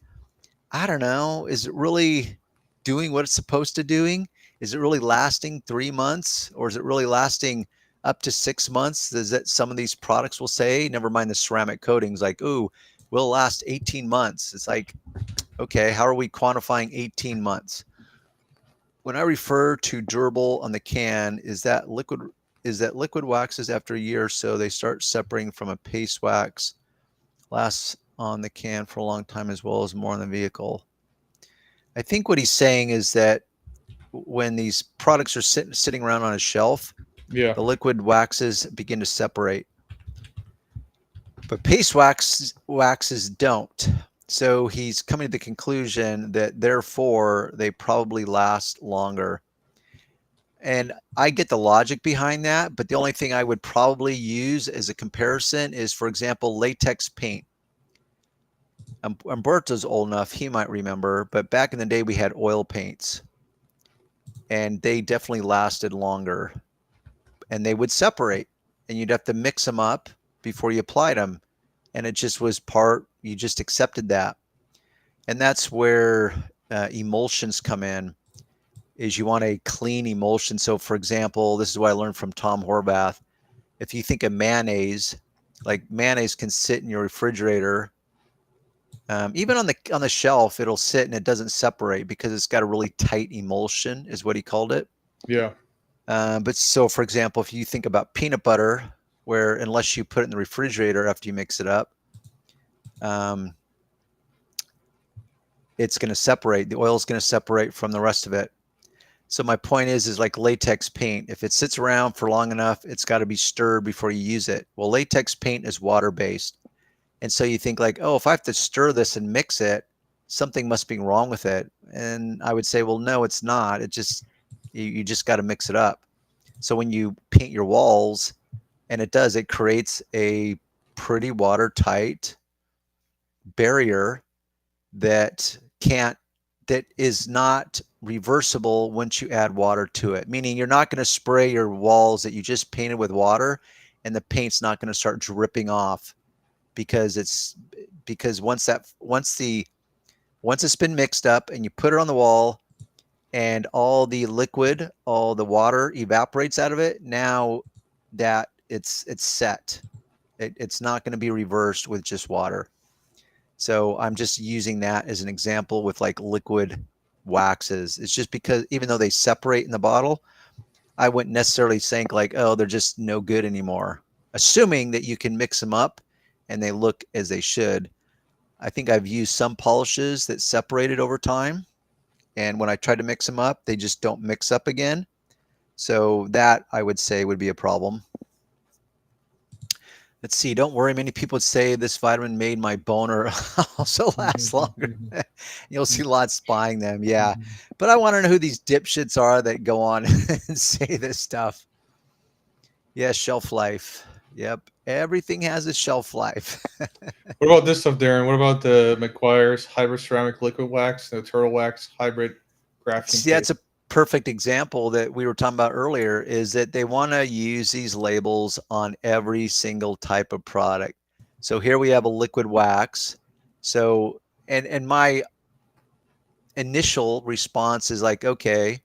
[SPEAKER 2] I don't know, is it really doing what it's supposed to doing? Is it really lasting 3 months, or is it really lasting up to 6 months? Is that some of these products will say, never mind the ceramic coatings, like, ooh, will last 18 months. It's like, okay, how are we quantifying 18 months? When I refer to durable on the can, is that liquid waxes after a year or so, they start separating from a paste wax, lasts on the can for a long time as well as more on the vehicle. I think what he's saying is that when these products are sitting around on a shelf,
[SPEAKER 3] Yeah.
[SPEAKER 2] the liquid waxes begin to separate. But paste waxes don't. So he's coming to the conclusion that therefore they probably last longer. And I get the logic behind that, but the only thing I would probably use as a comparison is, for example, latex paint. Umberto's old enough, he might remember, but back in the day we had oil paints, and they definitely lasted longer, and they would separate, and you'd have to mix them up before you applied them, and it just was you just accepted that. And that's where emulsions come in, is you want a clean emulsion. So for example, this is what I learned from Tom Horvath. If you think of mayonnaise, like mayonnaise can sit in your refrigerator. Even on the shelf, it'll sit and it doesn't separate because it's got a really tight emulsion, is what he called it.
[SPEAKER 3] Yeah.
[SPEAKER 2] But so, for example, if you think about peanut butter, where unless you put it in the refrigerator after you mix it up, it's going to separate. The oil is going to separate from the rest of it. So my point is like latex paint. If it sits around for long enough, it's got to be stirred before you use it. Well, latex paint is water-based. And so you think like, oh, if I have to stir this and mix it, something must be wrong with it. And I would say, well, no, it's not. It just, you just got to mix it up. So when you paint your walls, and it creates a pretty watertight barrier that is not reversible once you add water to it. Meaning you're not going to spray your walls that you just painted with water and the paint's not going to start dripping off because once it's been mixed up and you put it on the wall and all the water evaporates out of it, now that it's set. It's not going to be reversed with just water. So I'm just using that as an example with like liquid waxes. It's just because even though they separate in the bottle, I wouldn't necessarily think like, oh, they're just no good anymore. Assuming that you can mix them up and they look as they should. I think I've used some polishes that separated over time. And when I try to mix them up, they just don't mix up again. So that I would say would be a problem. Let's see. Don't worry. Many people would say this vitamin made my boner also last longer. You'll see lots buying them. Yeah. But I want to know who these dipshits are that go on and say this stuff. Yeah. Shelf life. Yep. Everything has a shelf life.
[SPEAKER 3] What about this stuff, Darren? What about the McGuire's hybrid ceramic liquid wax, the turtle wax hybrid graphene
[SPEAKER 2] See, that's
[SPEAKER 3] paste?
[SPEAKER 2] a perfect example that we were talking about earlier is that they want to use these labels on every single type of product. So here we have a liquid wax. So, and my initial response is like, okay,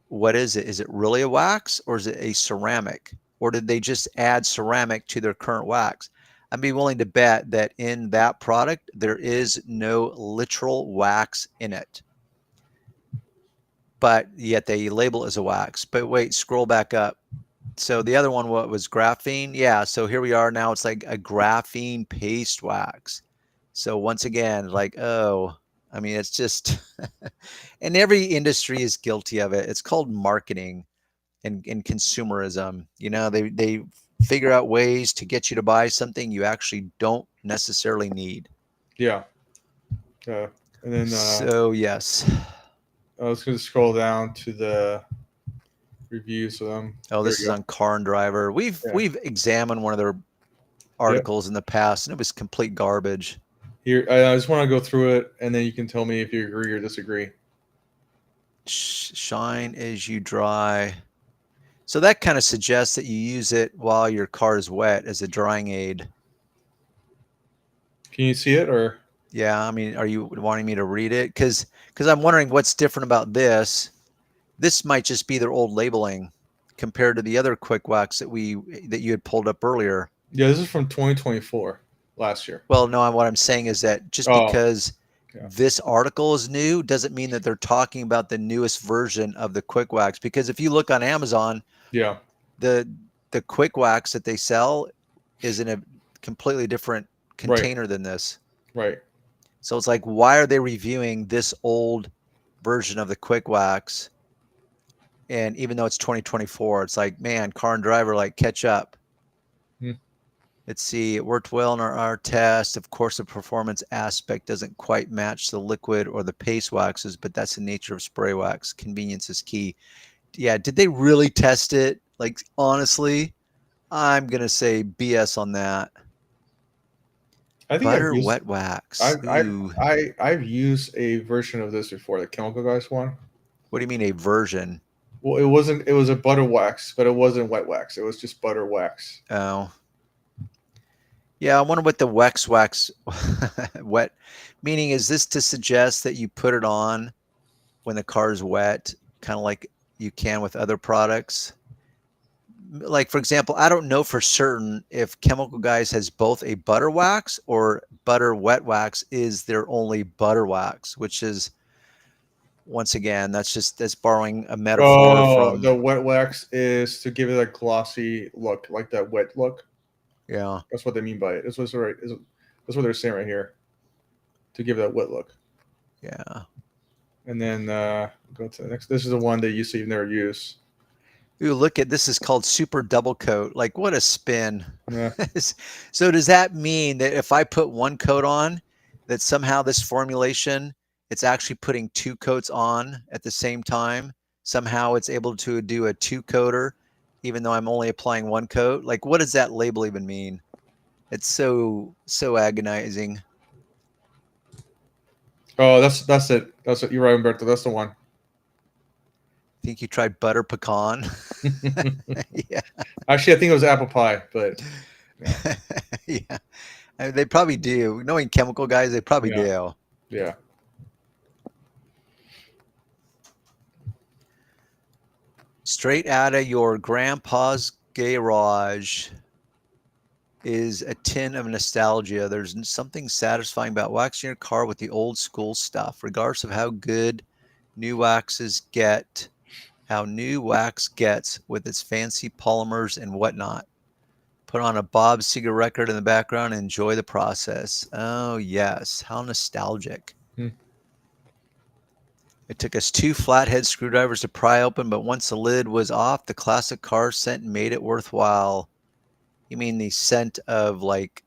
[SPEAKER 2] what is it? Is it really a wax or is it a ceramic? Or did they just add ceramic to their current wax? I'd be willing to bet that in that product, there is no literal wax in it, but yet they label it as a wax. But wait, scroll back up. So the other one, what was graphene? Yeah, so here we are now. It's like a graphene paste wax. So once again, like, oh, I mean, it's just, and every industry is guilty of it. It's called marketing and consumerism. You know, they figure out ways to get you to buy something you actually don't necessarily need.
[SPEAKER 3] Yeah. And then
[SPEAKER 2] So yes.
[SPEAKER 3] I was going to scroll down to the reviews of them.
[SPEAKER 2] Oh,
[SPEAKER 3] There
[SPEAKER 2] this
[SPEAKER 3] you
[SPEAKER 2] is
[SPEAKER 3] go.
[SPEAKER 2] on Car and Driver. We've examined one of their articles in the past, and it was complete garbage.
[SPEAKER 3] Here, I just want to go through it, and then you can tell me if you agree or disagree.
[SPEAKER 2] Shine as you dry. So that kind of suggests that you use it while your car is wet as a drying aid.
[SPEAKER 3] Can you see it, or?
[SPEAKER 2] Yeah, I mean, are you wanting me to read it? Because I'm wondering what's different about this. This might just be their old labeling compared to the other quick wax that you had pulled up earlier.
[SPEAKER 3] Yeah, this is from 2024, last year.
[SPEAKER 2] Well, no, what I'm saying is that just because this article is new doesn't mean that they're talking about the newest version of the quick wax. Because if you look on Amazon, the quick wax that they sell is in a completely different container than this.
[SPEAKER 3] Right.
[SPEAKER 2] So it's like, why are they reviewing this old version of the quick wax? And even though it's 2024, it's like, man, Car and Driver, like, catch up. Let's see. It worked well in our test. Of course, the performance aspect doesn't quite match the liquid or the paste waxes, but that's the nature of spray wax. Convenience is key. Yeah. Did they really test it? Like, honestly, I'm going to say BS on that.
[SPEAKER 3] I think
[SPEAKER 2] Butter wet wax.
[SPEAKER 3] I've used a version of this before, the Chemical Guys one.
[SPEAKER 2] What do you mean a version?
[SPEAKER 3] Well, it wasn't. It was a butter wax, but it wasn't wet wax. It was just butter wax.
[SPEAKER 2] Oh. Yeah, I wonder what the wax wet meaning. Is this to suggest that you put it on when the car is wet, kind of like you can with other products? Like, for example, I don't know for certain if Chemical Guys has both a butter wax or butter wet wax is their only butter wax, which is, once again, that's borrowing a metaphor from
[SPEAKER 3] the wet wax is to give it a glossy look, like that wet look.
[SPEAKER 2] Yeah,
[SPEAKER 3] that's what they mean by it. That's what they're saying right here, to give that wet look.
[SPEAKER 2] Yeah. And
[SPEAKER 3] then go to the next. This is the one that you see you've never used.
[SPEAKER 2] Ooh, look at this. Is called Super Double Coat. Like, what a spin.
[SPEAKER 3] Yeah.
[SPEAKER 2] So does that mean that if I put one coat on, that somehow this formulation, it's actually putting two coats on at the same time? Somehow it's able to do a two-coater, even though I'm only applying one coat? Like, what does that label even mean? It's so agonizing.
[SPEAKER 3] Oh, that's it. That's it. You're right, Umberto. That's the one.
[SPEAKER 2] Think you tried butter pecan? Yeah.
[SPEAKER 3] Actually, I think it was apple pie, but
[SPEAKER 2] yeah. I mean, they probably do. Knowing Chemical Guys, they probably do.
[SPEAKER 3] Yeah.
[SPEAKER 2] Straight out of your grandpa's Garage is a tin of nostalgia. There's something satisfying about waxing your car with the old school stuff, regardless of how good new waxes get, how new wax gets with its fancy polymers and whatnot. Put on a Bob Seger record in the background and enjoy the process. Oh, yes. How nostalgic.
[SPEAKER 3] Hmm.
[SPEAKER 2] It took us 2 flathead screwdrivers to pry open, but once the lid was off, the classic car scent made it worthwhile. You mean the scent of like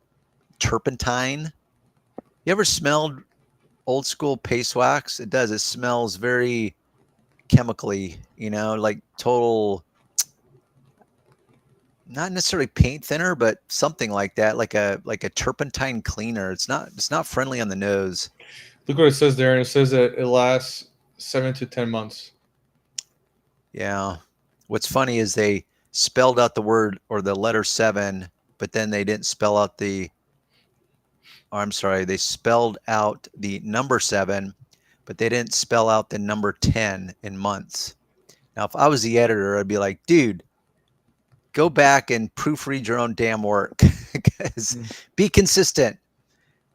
[SPEAKER 2] turpentine? You ever smelled old school paste wax? It does. It smells very chemically, like total, not necessarily paint thinner, but something like that, like a turpentine cleaner. It's not friendly on the nose.
[SPEAKER 3] Look what it says there, and it says that it lasts 7 to 10 months.
[SPEAKER 2] Yeah. What's funny is they spelled out the word or the letter 7, but then they didn't spell out they spelled out the number 7, but they didn't spell out the number 10 in months. Now, if I was the editor, I'd be like, dude, go back and proofread your own damn work. Because be consistent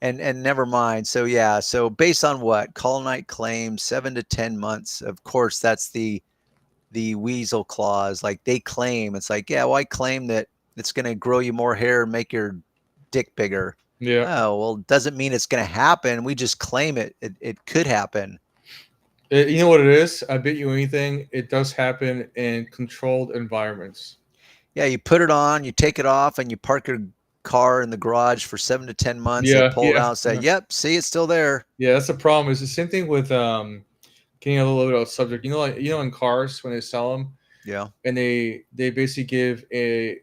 [SPEAKER 2] and never mind. So yeah, so based on what? Call Night claims 7 to 10 months. Of course, that's the weasel clause. Like they claim, it's like, yeah, well, I claim that it's going to grow you more hair and make your dick bigger.
[SPEAKER 3] Yeah.
[SPEAKER 2] Oh, well, doesn't mean it's going to happen. We just claim it. It could happen.
[SPEAKER 3] You know what it is? I bet you anything, it does happen in controlled environments.
[SPEAKER 2] Yeah, you put it on, you take it off, and you park your car in the garage for 7 to 10 months.
[SPEAKER 3] Yeah,
[SPEAKER 2] They pull it
[SPEAKER 3] yeah,
[SPEAKER 2] out and say,
[SPEAKER 3] yeah.
[SPEAKER 2] yep, see, it's still there.
[SPEAKER 3] Yeah, that's the problem. It's the same thing with getting a little bit off subject. Like in cars when they sell them,
[SPEAKER 2] Yeah.
[SPEAKER 3] and they basically give a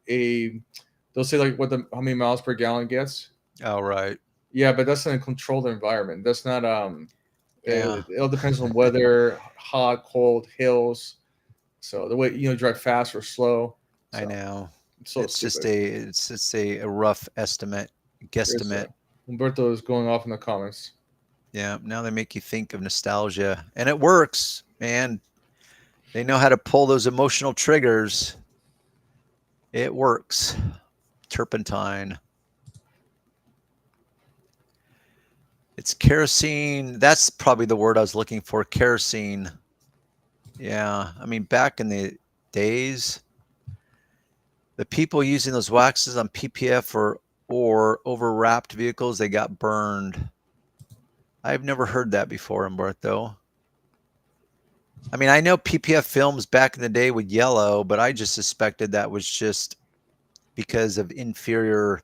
[SPEAKER 3] they'll say like how many miles per gallon gets.
[SPEAKER 2] Oh, right.
[SPEAKER 3] Yeah, but that's in a controlled environment. That's not
[SPEAKER 2] Yeah.
[SPEAKER 3] it all depends on weather, hot, cold, hills. So the way drive fast or slow. So,
[SPEAKER 2] I know.
[SPEAKER 3] it's so
[SPEAKER 2] It's
[SPEAKER 3] stupid.
[SPEAKER 2] just a rough estimate, guesstimate.
[SPEAKER 3] Humberto is going off in the comments.
[SPEAKER 2] Yeah. Now they make you think of nostalgia, and it works, man. They know how to pull those emotional triggers. It works. Turpentine. It's kerosene. That's probably the word I was looking for. Kerosene. Yeah. I mean, back in the days, the people using those waxes on PPF or overwrapped vehicles, they got burned. I've never heard that before, Umberto. I mean, I know PPF films back in the day with yellow, but I just suspected that was just because of inferior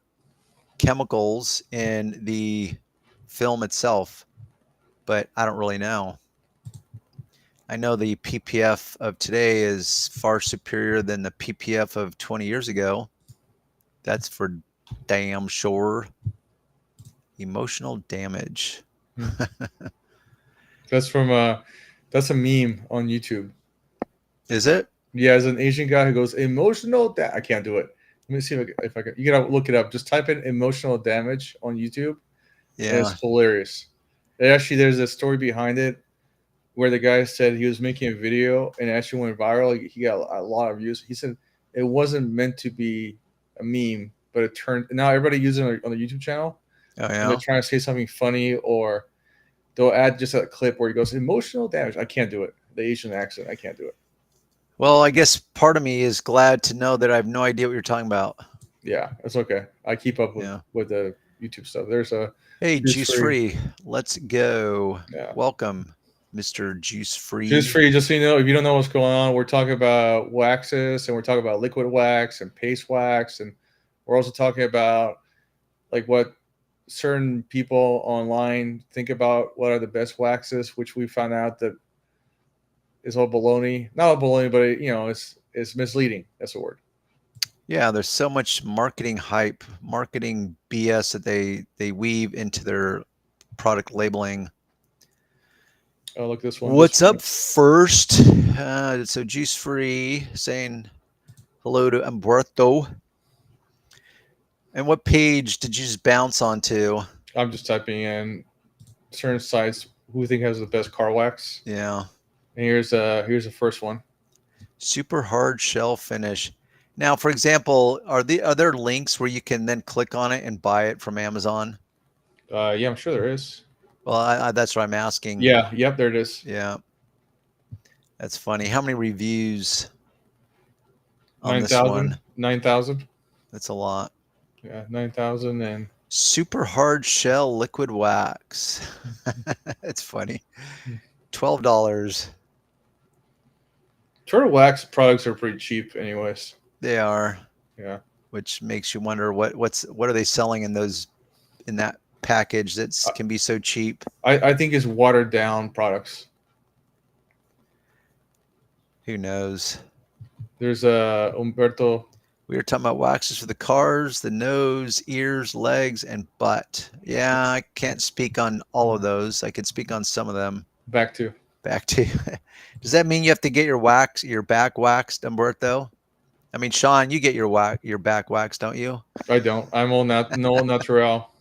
[SPEAKER 2] chemicals in the film itself. But I don't really know. I know the PPF of today is far superior than the PPF of 20 years ago. That's for damn sure. Emotional damage.
[SPEAKER 3] That's from that's a meme on YouTube.
[SPEAKER 2] Is it?
[SPEAKER 3] Yeah, as an Asian guy who goes emotional. I can't do it. Let me see if I can. You gotta look it up. Just type in emotional damage on YouTube. And
[SPEAKER 2] Yeah.
[SPEAKER 3] it's hilarious. There's a story behind it where the guy said he was making a video and it actually went viral. He got a lot of views. He said it wasn't meant to be a meme, but it turned. Now everybody uses it on the YouTube channel.
[SPEAKER 2] Oh,
[SPEAKER 3] And
[SPEAKER 2] yeah.
[SPEAKER 3] they're trying to say something funny, or they'll add just a clip where he goes emotional damage. I can't do it. The Asian accent, I can't do it.
[SPEAKER 2] Well, I guess part of me is glad to know that I have no idea what you're talking about.
[SPEAKER 3] Yeah, that's okay. I keep up with the YouTube stuff. There's a
[SPEAKER 2] Hey, Juice Free. Let's go.
[SPEAKER 3] Yeah.
[SPEAKER 2] Welcome, Mr. Juice Free.
[SPEAKER 3] Juice Free. Just so you know, if you don't know what's going on, we're talking about waxes, and we're talking about liquid wax and paste wax, and we're also talking about like what certain people online think about what are the best waxes, which we found out that is all baloney. Not all baloney, but it's misleading. That's the word.
[SPEAKER 2] Yeah, there's so much marketing hype, marketing BS that they weave into their product labeling.
[SPEAKER 3] Oh, look, this one.
[SPEAKER 2] What's up first? So Juice Free saying hello to Umberto. And what page did you just bounce onto?
[SPEAKER 3] I'm just typing in certain sites who we think has the best car wax.
[SPEAKER 2] Yeah.
[SPEAKER 3] And here's the first one.
[SPEAKER 2] Super hard shell finish. Now, for example, are there links where you can then click on it and buy it from Amazon?
[SPEAKER 3] Yeah, I'm sure there is.
[SPEAKER 2] Well, that's what I'm asking.
[SPEAKER 3] Yeah, yep, there it is.
[SPEAKER 2] Yeah, that's funny. How many reviews on this
[SPEAKER 3] 9,000.
[SPEAKER 2] one?
[SPEAKER 3] 9,000.
[SPEAKER 2] That's a lot.
[SPEAKER 3] Yeah, 9,000 and
[SPEAKER 2] Super hard shell liquid wax. It's funny. $12.
[SPEAKER 3] turtle wax products are pretty cheap, anyways.
[SPEAKER 2] They are,
[SPEAKER 3] Yeah,
[SPEAKER 2] which makes you wonder what are they selling in that package that can be so cheap.
[SPEAKER 3] I think it's watered down products.
[SPEAKER 2] Who knows?
[SPEAKER 3] There's Umberto.
[SPEAKER 2] We were talking about waxes for the cars, the nose, ears, legs, and butt. Yeah, I can't speak on all of those. I can speak on some of them.
[SPEAKER 3] Back to.
[SPEAKER 2] Back to. Does that mean you have to get your back waxed, Umberto? I mean, Sean, you get your back waxed, don't you?
[SPEAKER 3] I don't. I'm all no natural.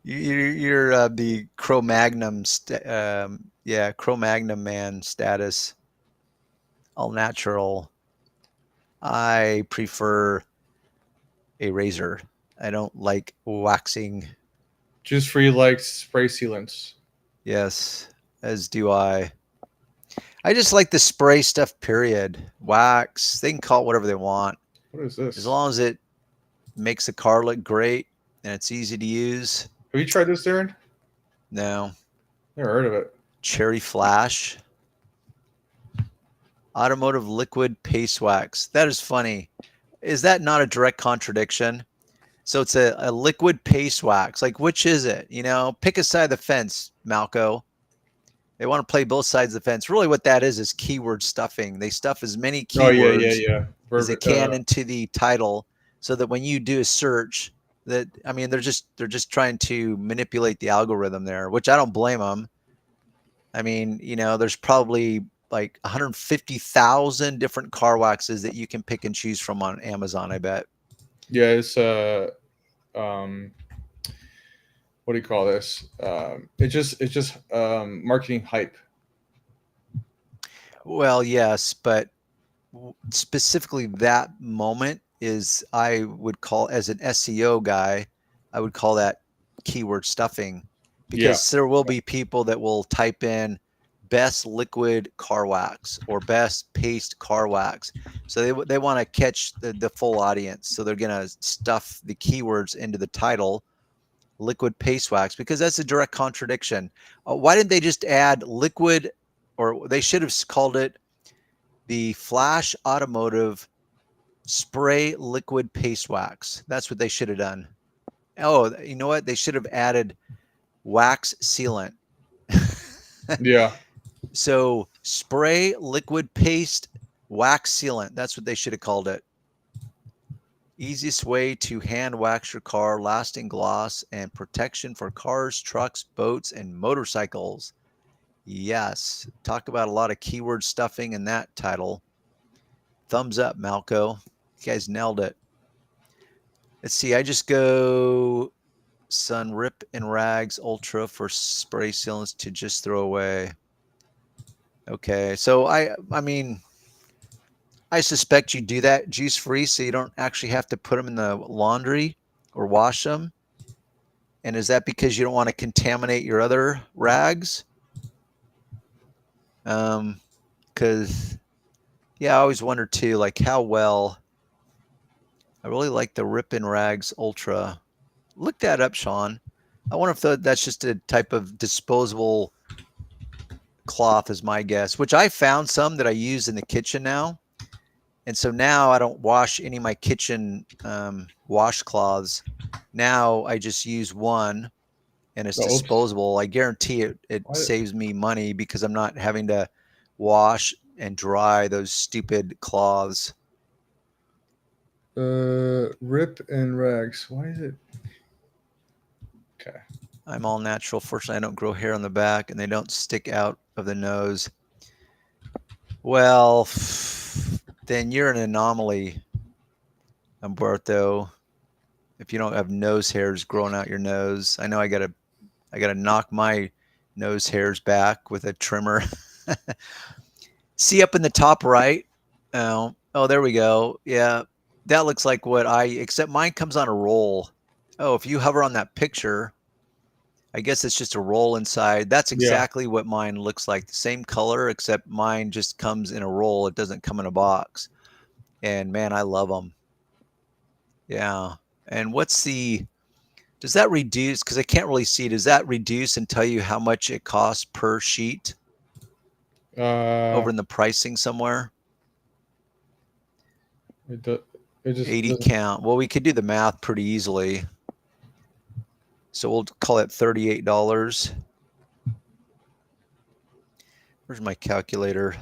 [SPEAKER 2] You're the Cro-Magnon, Cro-Magnon man status, all natural. I prefer a razor. I don't like waxing.
[SPEAKER 3] Just free like spray sealants.
[SPEAKER 2] Yes, as do I. I just like the spray stuff, period. Wax, they can call it whatever they want.
[SPEAKER 3] What is this?
[SPEAKER 2] As long as it makes the car look great and it's easy to use.
[SPEAKER 3] Have you tried this, Darren?
[SPEAKER 2] No.
[SPEAKER 3] Never heard of it.
[SPEAKER 2] Cherry Flash. Automotive liquid paste wax. That is funny. Is that not a direct contradiction? So it's a liquid paste wax. Like, which is it? You know, pick a side of the fence, Malco. They want to play both sides of the fence. Really what that is keyword stuffing. They stuff as many keywords as they can into the title so that when you do a search, they're just trying to manipulate the algorithm there, which I don't blame them. I mean, you know, there's probably like 150,000 different car waxes that you can pick and choose from on Amazon, I bet.
[SPEAKER 3] Yeah, it's what do you call this? It's just marketing hype.
[SPEAKER 2] Well, yes, but specifically that moment is, I would call, as an SEO guy, I would call that keyword stuffing, because there will be people that will type in best liquid car wax or best paste car wax. So they want to catch the full audience. So they're going to stuff the keywords into the title, liquid paste wax, because that's a direct contradiction. Why didn't they just add liquid, or they should have called it the Flash Automotive Spray Liquid Paste Wax? That's what they should have done. Oh, you know what? They should have added wax sealant.
[SPEAKER 3] Yeah.
[SPEAKER 2] So spray liquid paste wax sealant. That's what they should have called it. Easiest way to hand wax your car, lasting gloss and protection for cars, trucks, boats, and motorcycles. Yes. Talk about a lot of keyword stuffing in that title. Thumbs up, Malco. You guys nailed it. Let's see. I just go Sun Rip and Rags Ultra for spray sealants to just throw away. Okay. So I mean, I suspect you do that juice free, so you don't actually have to put them in the laundry or wash them. And is that because you don't want to contaminate your other rags? Because, yeah, I always wonder too, like how well. I really like the Rip and Rags Ultra. Look that up, Sean. I wonder if that's just a type of disposable cloth, is my guess, which I found some that I use in the kitchen now. And so now I don't wash any of my kitchen washcloths. Now I just use one, and it's disposable. I guarantee it saves me money because I'm not having to wash and dry those stupid cloths.
[SPEAKER 3] Rip and Rags. Why is it? Okay.
[SPEAKER 2] I'm all natural. Fortunately, I don't grow hair on the back, and they don't stick out of the nose. Well, then you're an anomaly, Umberto. If you don't have nose hairs growing out your nose, I know I gotta knock my nose hairs back with a trimmer. See up in the top right, Oh, there we go. Yeah, that looks like what except mine comes on a roll. Oh, if you hover on that picture, I guess it's just a roll inside. That's
[SPEAKER 3] Yeah.
[SPEAKER 2] exactly what mine looks like. The same color, except mine just comes in a roll. It doesn't come in a box. And man, I love them. Yeah. And does that reduce? Because I can't really see. Does that reduce and tell you how much it costs per sheet over in the pricing somewhere?
[SPEAKER 3] It just
[SPEAKER 2] 80
[SPEAKER 3] doesn't.
[SPEAKER 2] count. Well, we could do the math pretty easily. So we'll call it $38. Where's my calculator?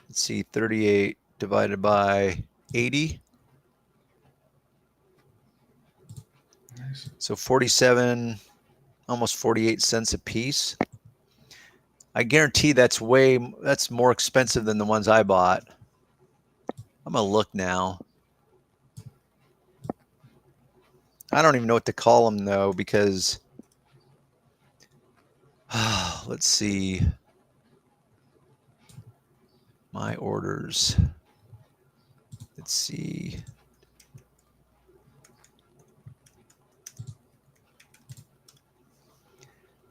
[SPEAKER 2] Let's see, 38 divided by 80. So 47, almost 48 cents a piece. I guarantee that's more expensive than the ones I bought. I'm gonna look now. I don't even know what to call them though, because let's see. My orders. Let's see.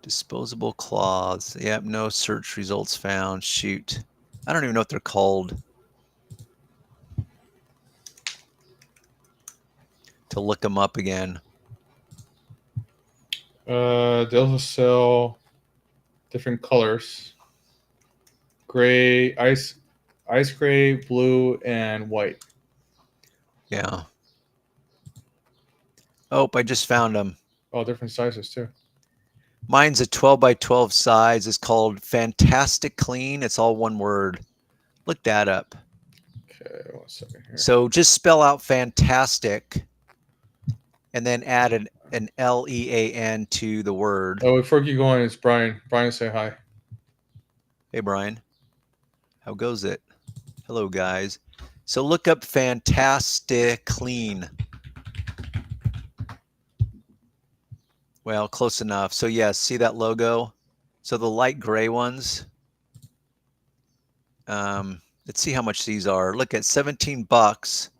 [SPEAKER 2] Disposable cloths. Yep, no search results found. Shoot. I don't even know what they're called. To look them up again.
[SPEAKER 3] They also sell different colors: gray, ice gray, blue, and white.
[SPEAKER 2] Yeah. Oh, I just found them.
[SPEAKER 3] Oh, different sizes too.
[SPEAKER 2] Mine's a 12 by 12 size. It's called Fantastic Clean. It's all one word. Look that up.
[SPEAKER 3] Okay, 1 second here.
[SPEAKER 2] So just spell out fantastic and then add an Lean to the word.
[SPEAKER 3] Oh, before you keep going, it's Brian. Brian, say hi.
[SPEAKER 2] Hey, Brian. How goes it? Hello, guys. So look up Fantastic Clean. Well, close enough. So yeah, see that logo? So the light gray ones. Let's see how much these are. Look at $17,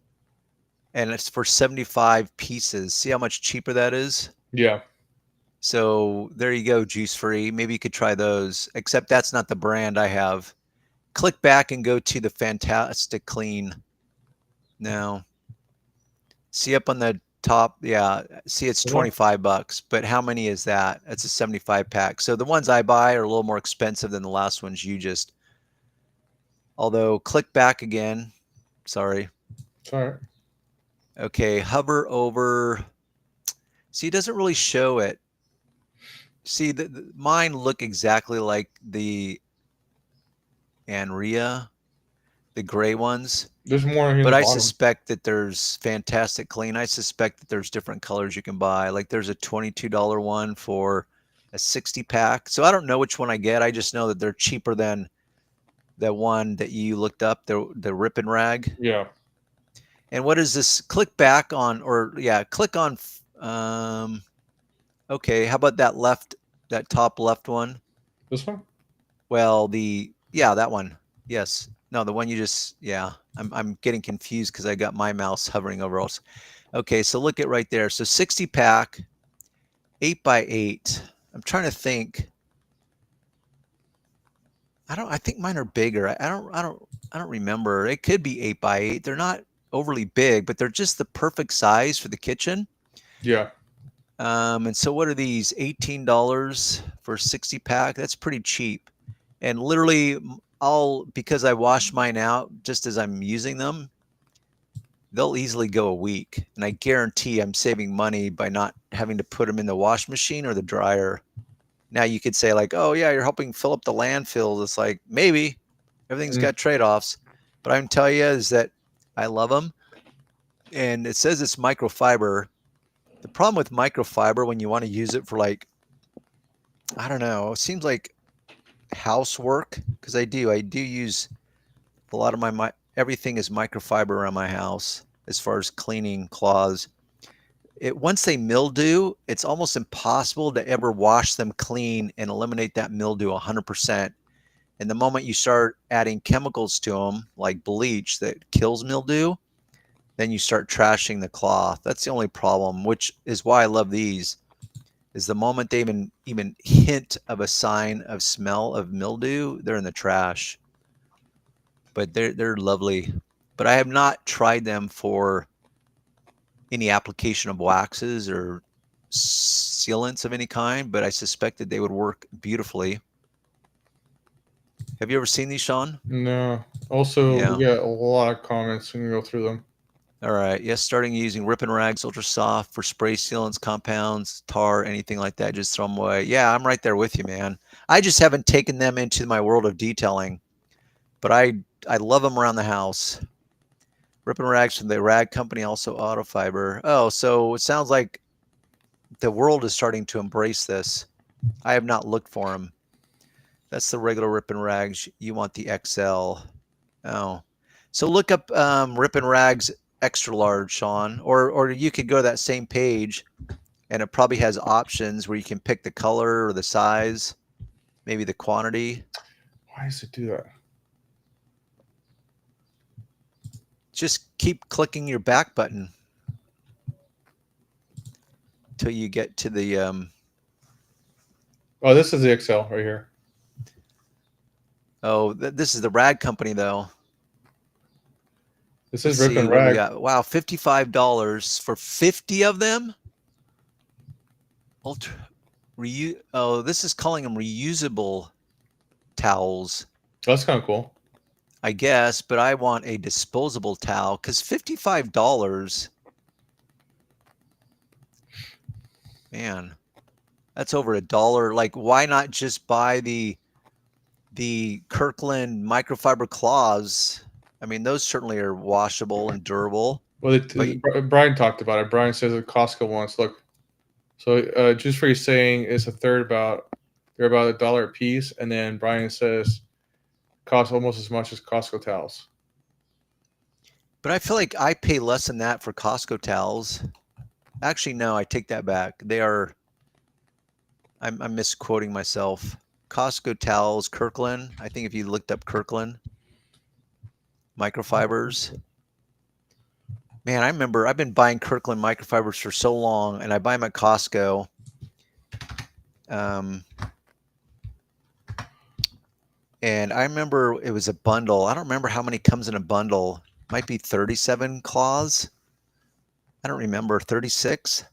[SPEAKER 2] and it's for 75 pieces. See how much cheaper that is?
[SPEAKER 3] Yeah.
[SPEAKER 2] So there you go, Juice Free. Maybe you could try those, except that's not the brand I have. Click back and go to the Fantastic Clean. Now, see up on the top, yeah, see it's $25, but how many is that? That's a 75 pack. So the ones I buy are a little more expensive than the last ones you just, although click back again. Sorry.
[SPEAKER 3] It's all right.
[SPEAKER 2] Okay, hover over. See, it doesn't really show it. See, mine look exactly like the Anria, the gray ones.
[SPEAKER 3] There's more here.
[SPEAKER 2] But I suspect that there's Fantastic Clean. I suspect that there's different colors you can buy. Like there's a $22 one for a 60 pack. So I don't know which one I get. I just know that they're cheaper than the one that you looked up, the Rip and Rag.
[SPEAKER 3] Yeah.
[SPEAKER 2] And what is this? Click back on, or yeah, click on. Okay, how about that top left one?
[SPEAKER 3] This one?
[SPEAKER 2] Well, that one. Yes. No, the one you just, yeah. I'm getting confused because I got my mouse hovering over us. Okay, so look at right there. So 60 pack, 8 by 8. I'm trying to think. I think mine are bigger. I don't remember. It could be 8 by 8. They're not overly big, but they're just the perfect size for the kitchen.
[SPEAKER 3] Yeah.
[SPEAKER 2] And so what are these? $18 for a 60 pack? That's pretty cheap. And literally because I wash mine out just as I'm using them, they'll easily go a week. And I guarantee I'm saving money by not having to put them in the wash machine or the dryer. Now you could say like, oh yeah, you're helping fill up the landfills. It's like, maybe. Everything's got trade-offs. But I can tell you is that I love them. And it says it's microfiber. The problem with microfiber when you want to use it for like, I don't know, it seems like housework, because I do use a lot of my everything is microfiber around my house as far as cleaning cloths. Once they mildew, it's almost impossible to ever wash them clean and eliminate that mildew 100%. And the moment you start adding chemicals to them, like bleach that kills mildew, then you start trashing the cloth. That's the only problem, which is why I love these, is the moment they even hint of a sign of smell of mildew, they're in the trash. But they're lovely. But I have not tried them for any application of waxes or sealants of any kind, but I suspected they would work beautifully. Have you ever seen these, Sean?
[SPEAKER 3] No. Also,
[SPEAKER 2] Yeah.
[SPEAKER 3] we got a lot of comments. We can go through them.
[SPEAKER 2] All right. Yes, starting using Rip and Rags Ultra Soft for spray sealants, compounds, tar, anything like that. Just throw them away. Yeah, I'm right there with you, man. I just haven't taken them into my world of detailing, but I love them around the house. Rip and Rags from the Rag Company, also Auto Fiber. Oh, so it sounds like the world is starting to embrace this. I have not looked for them. That's the regular Rip and Rags. You want the XL. Oh, so look up Rip and Rags extra large, Sean, or you could go to that same page, and it probably has options where you can pick the color or the size, maybe the quantity.
[SPEAKER 3] Why does it do that?
[SPEAKER 2] Just keep clicking your back button till you get to the.
[SPEAKER 3] Oh, this is the XL right here.
[SPEAKER 2] Oh, this is the Rag Company though.
[SPEAKER 3] This
[SPEAKER 2] Let's
[SPEAKER 3] is Rip
[SPEAKER 2] see
[SPEAKER 3] and
[SPEAKER 2] what we
[SPEAKER 3] Rag.
[SPEAKER 2] got. Wow, $55 for 50 of them. Ultra Oh, this is calling them reusable towels,
[SPEAKER 3] That's kind of cool.
[SPEAKER 2] I guess, but I want a disposable towel because $55, man, that's over $1. Like, why not just buy the Kirkland microfiber cloths? I mean, those certainly are washable and durable.
[SPEAKER 3] Well,
[SPEAKER 2] But
[SPEAKER 3] Brian talked about it. Brian says the Costco ones look. So just for you saying it's a third about they're about $1 a piece, and then Brian says cost almost as much as Costco towels.
[SPEAKER 2] I feel like I pay less than that for Costco towels. Actually, no, I take that back. They are. I'm misquoting myself. Costco towels, Kirkland. I think if you looked up Kirkland microfibers, man, I remember I've been buying Kirkland microfibers for so long, and I buy them at Costco. And I remember it was a bundle. I don't remember how many comes in a bundle. Might be 37 cloths. I don't remember, 36.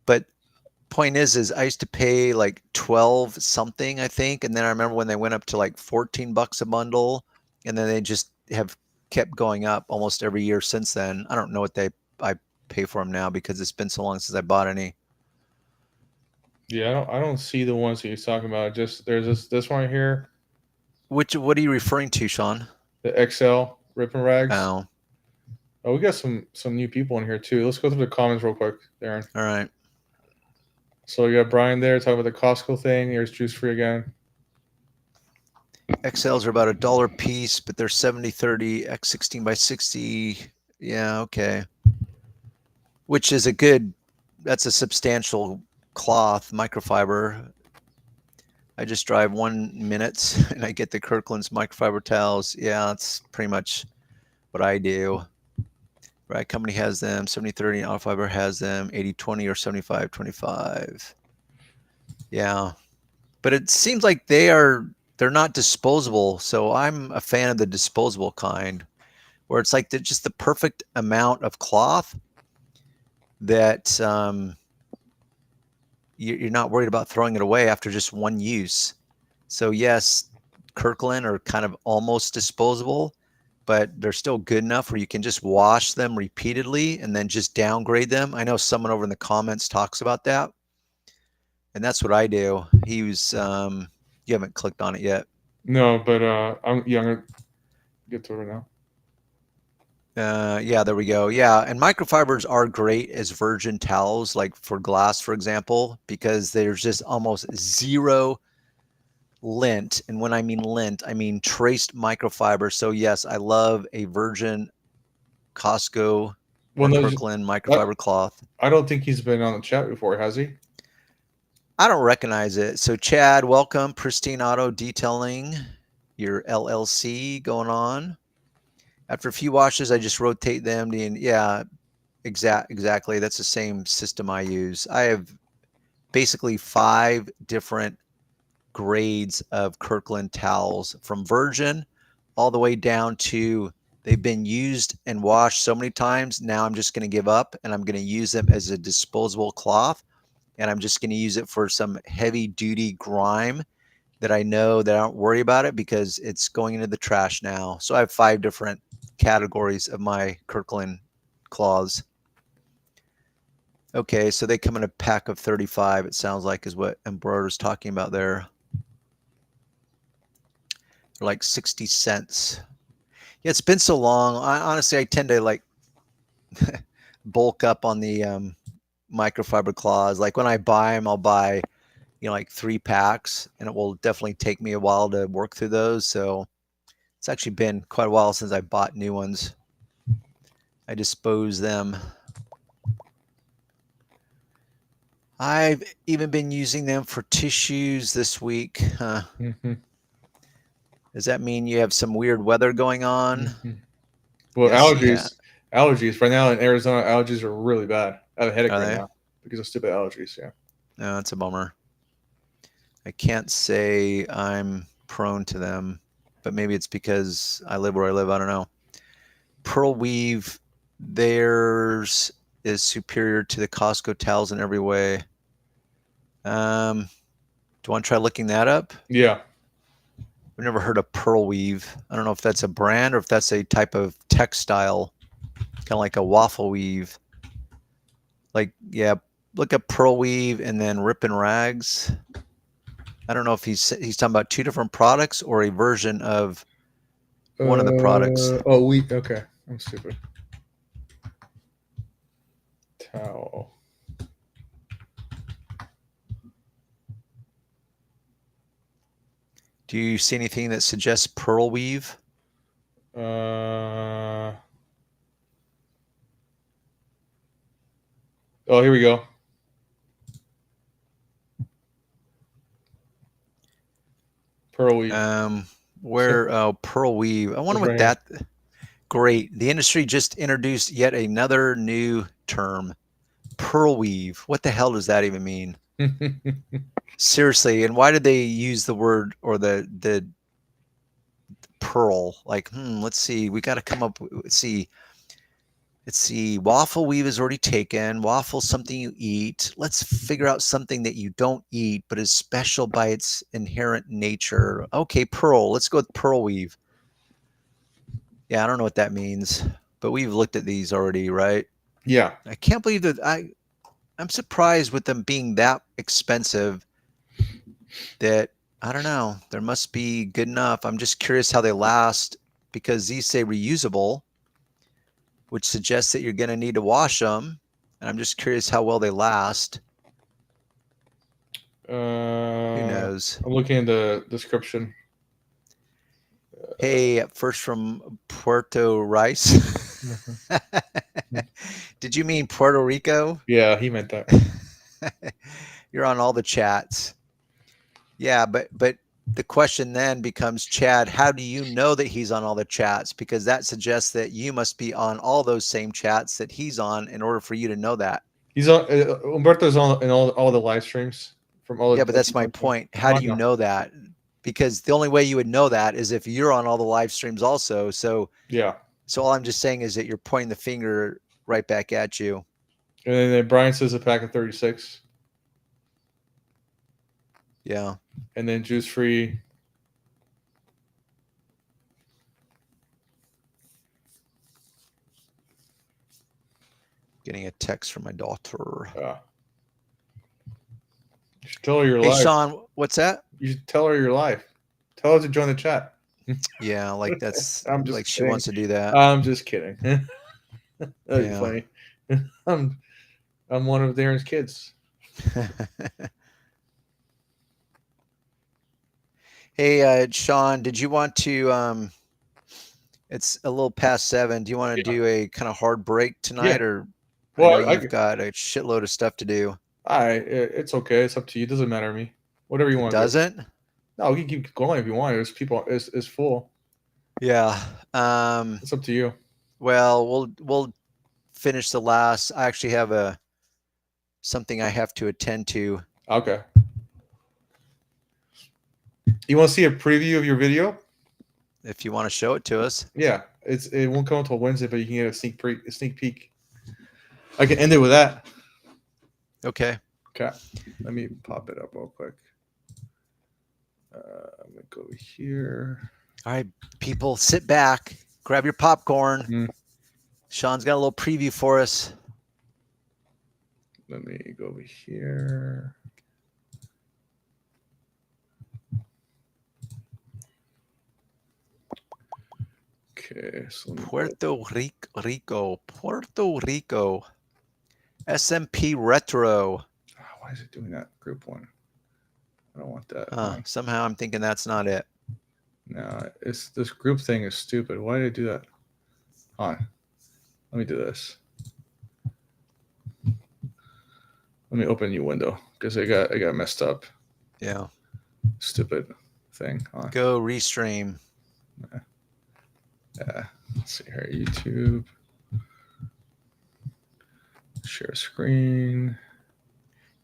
[SPEAKER 2] But point is I used to pay like 12 something, I think. And then I remember when they went up to like $14 a bundle, and then they just have kept going up almost every year since then. I don't know what I pay for them now because it's been so long since I bought any.
[SPEAKER 3] Yeah, I don't see the ones that he's talking about. Just there's this one right here,
[SPEAKER 2] What are you referring to, Sean?
[SPEAKER 3] the XL Rip and Rags.
[SPEAKER 2] Oh,
[SPEAKER 3] Oh, we got some new people in here too. Let's go through the comments real quick, Darren.
[SPEAKER 2] all right.
[SPEAKER 3] So we got Brian there talking about the Costco thing. Here's Juice Free again.
[SPEAKER 2] XLs are about $1 a piece, but they're 70/30 X 16 by 60. Yeah, okay. Which is that's a substantial cloth microfiber. I just drive 1 minute and I get the Kirkland's microfiber towels. Yeah, that's pretty much what I do. Right, company has them. 70/30, Auto Fiber has them. 80/20 or 75/25. Yeah, but it seems like they're not disposable. So I'm a fan of the disposable kind, where it's like just the perfect amount of cloth that you're not worried about throwing it away after just one use. So yes, Kirkland are kind of almost disposable, but they're still good enough where you can just wash them repeatedly and then just downgrade them. I know someone over in the comments talks about that, and that's what I do. He was you haven't clicked on it yet.
[SPEAKER 3] No, but I'm gonna get to it right now.
[SPEAKER 2] Yeah, there we go. Yeah, and microfibers are great as virgin towels, like for glass, for example, because there's just almost zero lint. And when I mean lint, I mean traced microfiber. So yes, I love a virgin Costco or Kirkland microfiber cloth.
[SPEAKER 3] I don't think he's been on the chat before, has he?
[SPEAKER 2] I don't recognize it. So Chad, welcome. Pristine Auto Detailing, your LLC going on. After a few washes, I just rotate them. Yeah, exactly. That's the same system I use. I have basically 5 different grades of Kirkland towels, from virgin all the way down to they've been used and washed so many times. Now I'm just going to give up and I'm going to use them as a disposable cloth. And I'm just going to use it for some heavy duty grime that I know that I don't worry about it because it's going into the trash now. So I have 5 different categories of my Kirkland cloths. Okay, so they come in a pack of 35, it sounds like, is what Embroider's talking about there. They're like 60 cents. Yeah, it's been so long. Honestly, I tend to like bulk up on the microfiber cloths. Like when I buy them, I'll buy, like 3 packs, and it will definitely take me a while to work through those. So it's actually been quite a while since I bought new ones. I dispose them. I've even been using them for tissues this week.
[SPEAKER 3] Mm-hmm.
[SPEAKER 2] Does that mean you have some weird weather going on?
[SPEAKER 3] Mm-hmm. Well,
[SPEAKER 2] Yes, yeah.
[SPEAKER 3] allergies right now in Arizona, allergies are really bad. I have a headache
[SPEAKER 2] Are
[SPEAKER 3] right
[SPEAKER 2] they?
[SPEAKER 3] now because of stupid allergies. Yeah.
[SPEAKER 2] No, that's a bummer. I can't say I'm prone to them, but maybe it's because I live where I live. I don't know. Pearl weave, theirs is superior to the Costco towels in every way. Do you want to try looking that up?
[SPEAKER 3] Yeah.
[SPEAKER 2] I've never heard of pearl weave. I don't know if that's a brand or if that's a type of textile, kind of like a waffle weave. Like, yeah, look up pearl weave and then rip and rags. I don't know if he's talking about 2 different products or a version of one of the products.
[SPEAKER 3] Oh, okay. I'm stupid. Towel.
[SPEAKER 2] Do you see anything that suggests pearl weave?
[SPEAKER 3] Oh, here we go. Pearl weave.
[SPEAKER 2] Pearl weave. I wonder
[SPEAKER 3] It's
[SPEAKER 2] what
[SPEAKER 3] right
[SPEAKER 2] that. Great. The industry just introduced yet another new term, pearl weave. What the hell does that even mean? Seriously, and why did they use the word or the pearl? Like, let's see. We got to come up. Let's see. Waffle weave is already taken. Waffle, something you eat. Let's figure out something that you don't eat but is special by its inherent nature. Okay, pearl. Let's go with pearl weave. Yeah, I don't know what that means, but we've looked at these already, right?
[SPEAKER 3] Yeah.
[SPEAKER 2] I can't believe that I'm surprised with them being that expensive that I don't know. There must be good enough. I'm just curious how they last because these say reusable, which suggests that you're going to need to wash them. And I'm just curious how well they last. Who knows?
[SPEAKER 3] I'm looking at the description.
[SPEAKER 2] Hey, first from Puerto Rice. Did you mean Puerto Rico?
[SPEAKER 3] Yeah, he meant that.
[SPEAKER 2] You're on all the chats. Yeah, but the question then becomes, Chad, how do you know that he's on all the chats? Because that suggests that you must be on all those same chats that he's on in order for you to know that.
[SPEAKER 3] He's on. Umberto's on in all the live streams from all.
[SPEAKER 2] Yeah, but that's my point. How do you know that? Because the only way you would know that is if you're on all the live streams also. So
[SPEAKER 3] yeah.
[SPEAKER 2] So all I'm just saying is that you're pointing the finger right back at you.
[SPEAKER 3] And then Brian says a pack of 36.
[SPEAKER 2] Yeah.
[SPEAKER 3] And then juice free.
[SPEAKER 2] Getting a text from my daughter.
[SPEAKER 3] You should tell her you're
[SPEAKER 2] Hey,
[SPEAKER 3] live.
[SPEAKER 2] Sean, what's that?
[SPEAKER 3] You should tell her you're live. Tell her to join the chat.
[SPEAKER 2] Yeah, like that's
[SPEAKER 3] I'm just
[SPEAKER 2] like she
[SPEAKER 3] kidding.
[SPEAKER 2] wants to do that.
[SPEAKER 3] I'm just kidding. That'd be
[SPEAKER 2] Yeah.
[SPEAKER 3] funny. I'm one of Darren's kids.
[SPEAKER 2] Hey, Sean, did you want to? It's a little past 7. Do you want to do a kind of hard break tonight, or
[SPEAKER 3] Well,
[SPEAKER 2] I know you've got a shitload of stuff to do?
[SPEAKER 3] It's okay. It's up to you. It doesn't matter to me. Whatever you
[SPEAKER 2] It
[SPEAKER 3] want to do.
[SPEAKER 2] doesn't?
[SPEAKER 3] No, you can keep going if you want. There's people. It's full.
[SPEAKER 2] Yeah.
[SPEAKER 3] It's up to you.
[SPEAKER 2] Well, we'll finish the last. I actually have something I have to attend to.
[SPEAKER 3] Okay. You want to see a preview of your video?
[SPEAKER 2] If you want to show it to us.
[SPEAKER 3] Yeah, it won't come until Wednesday, but you can get a sneak peek. I can end it with that.
[SPEAKER 2] Okay.
[SPEAKER 3] Okay. Let me pop it up real quick. I'm gonna go here.
[SPEAKER 2] All right, people, sit back, grab your popcorn.
[SPEAKER 3] Mm.
[SPEAKER 2] Sean's got a little preview for us.
[SPEAKER 3] Let me go over here. Okay, so
[SPEAKER 2] Puerto Rico. SMP Retro.
[SPEAKER 3] Why is it doing that? Group one. I don't want that.
[SPEAKER 2] Somehow I'm thinking that's not it.
[SPEAKER 3] No, it's this group thing is stupid. Why did I do that? Hold on. Let me do this. Let me open a new window because I got messed up.
[SPEAKER 2] Yeah.
[SPEAKER 3] Stupid thing.
[SPEAKER 2] Go restream.
[SPEAKER 3] Yeah. Let's see here. YouTube. Share screen.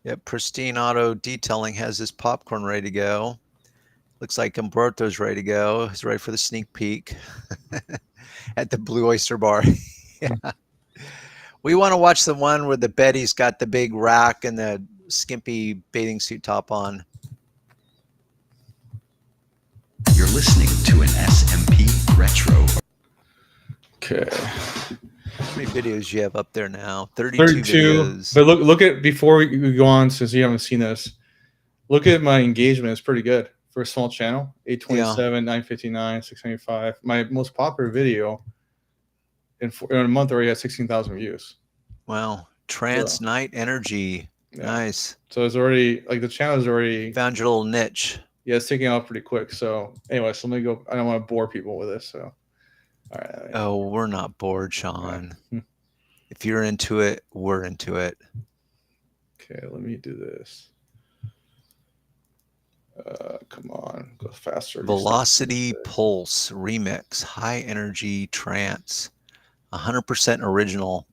[SPEAKER 2] Yep. Pristine Auto Detailing has his popcorn ready to go. Looks like Umberto's ready to go. He's ready for the sneak peek at the Blue Oyster Bar. Yeah. We want to watch the one where the Betty's got the big rack and the skimpy bathing suit top on.
[SPEAKER 1] You're listening to an SMP Retro.
[SPEAKER 3] Okay.
[SPEAKER 2] How many videos do you have up there now?
[SPEAKER 3] 32
[SPEAKER 2] videos.
[SPEAKER 3] But look at, before we go on, since you haven't seen this, look at my engagement. It's pretty good for a small channel. 827, 959, 695. My most popular video in a month already had 16,000 views.
[SPEAKER 2] Wow. Trance Night Energy.
[SPEAKER 3] Yeah.
[SPEAKER 2] Nice.
[SPEAKER 3] So it's already, like, the channel is already
[SPEAKER 2] found your little niche.
[SPEAKER 3] Yeah, it's taking off pretty quick. So anyway, so let me go. I don't want to bore people with this. So all right.
[SPEAKER 2] Oh, we're not bored, Sean.
[SPEAKER 3] Yeah.
[SPEAKER 2] If you're into it, we're into it.
[SPEAKER 3] Okay, let me do this. Come on, go faster.
[SPEAKER 2] Velocity Pulse Remix, High Energy Trance, 100% original.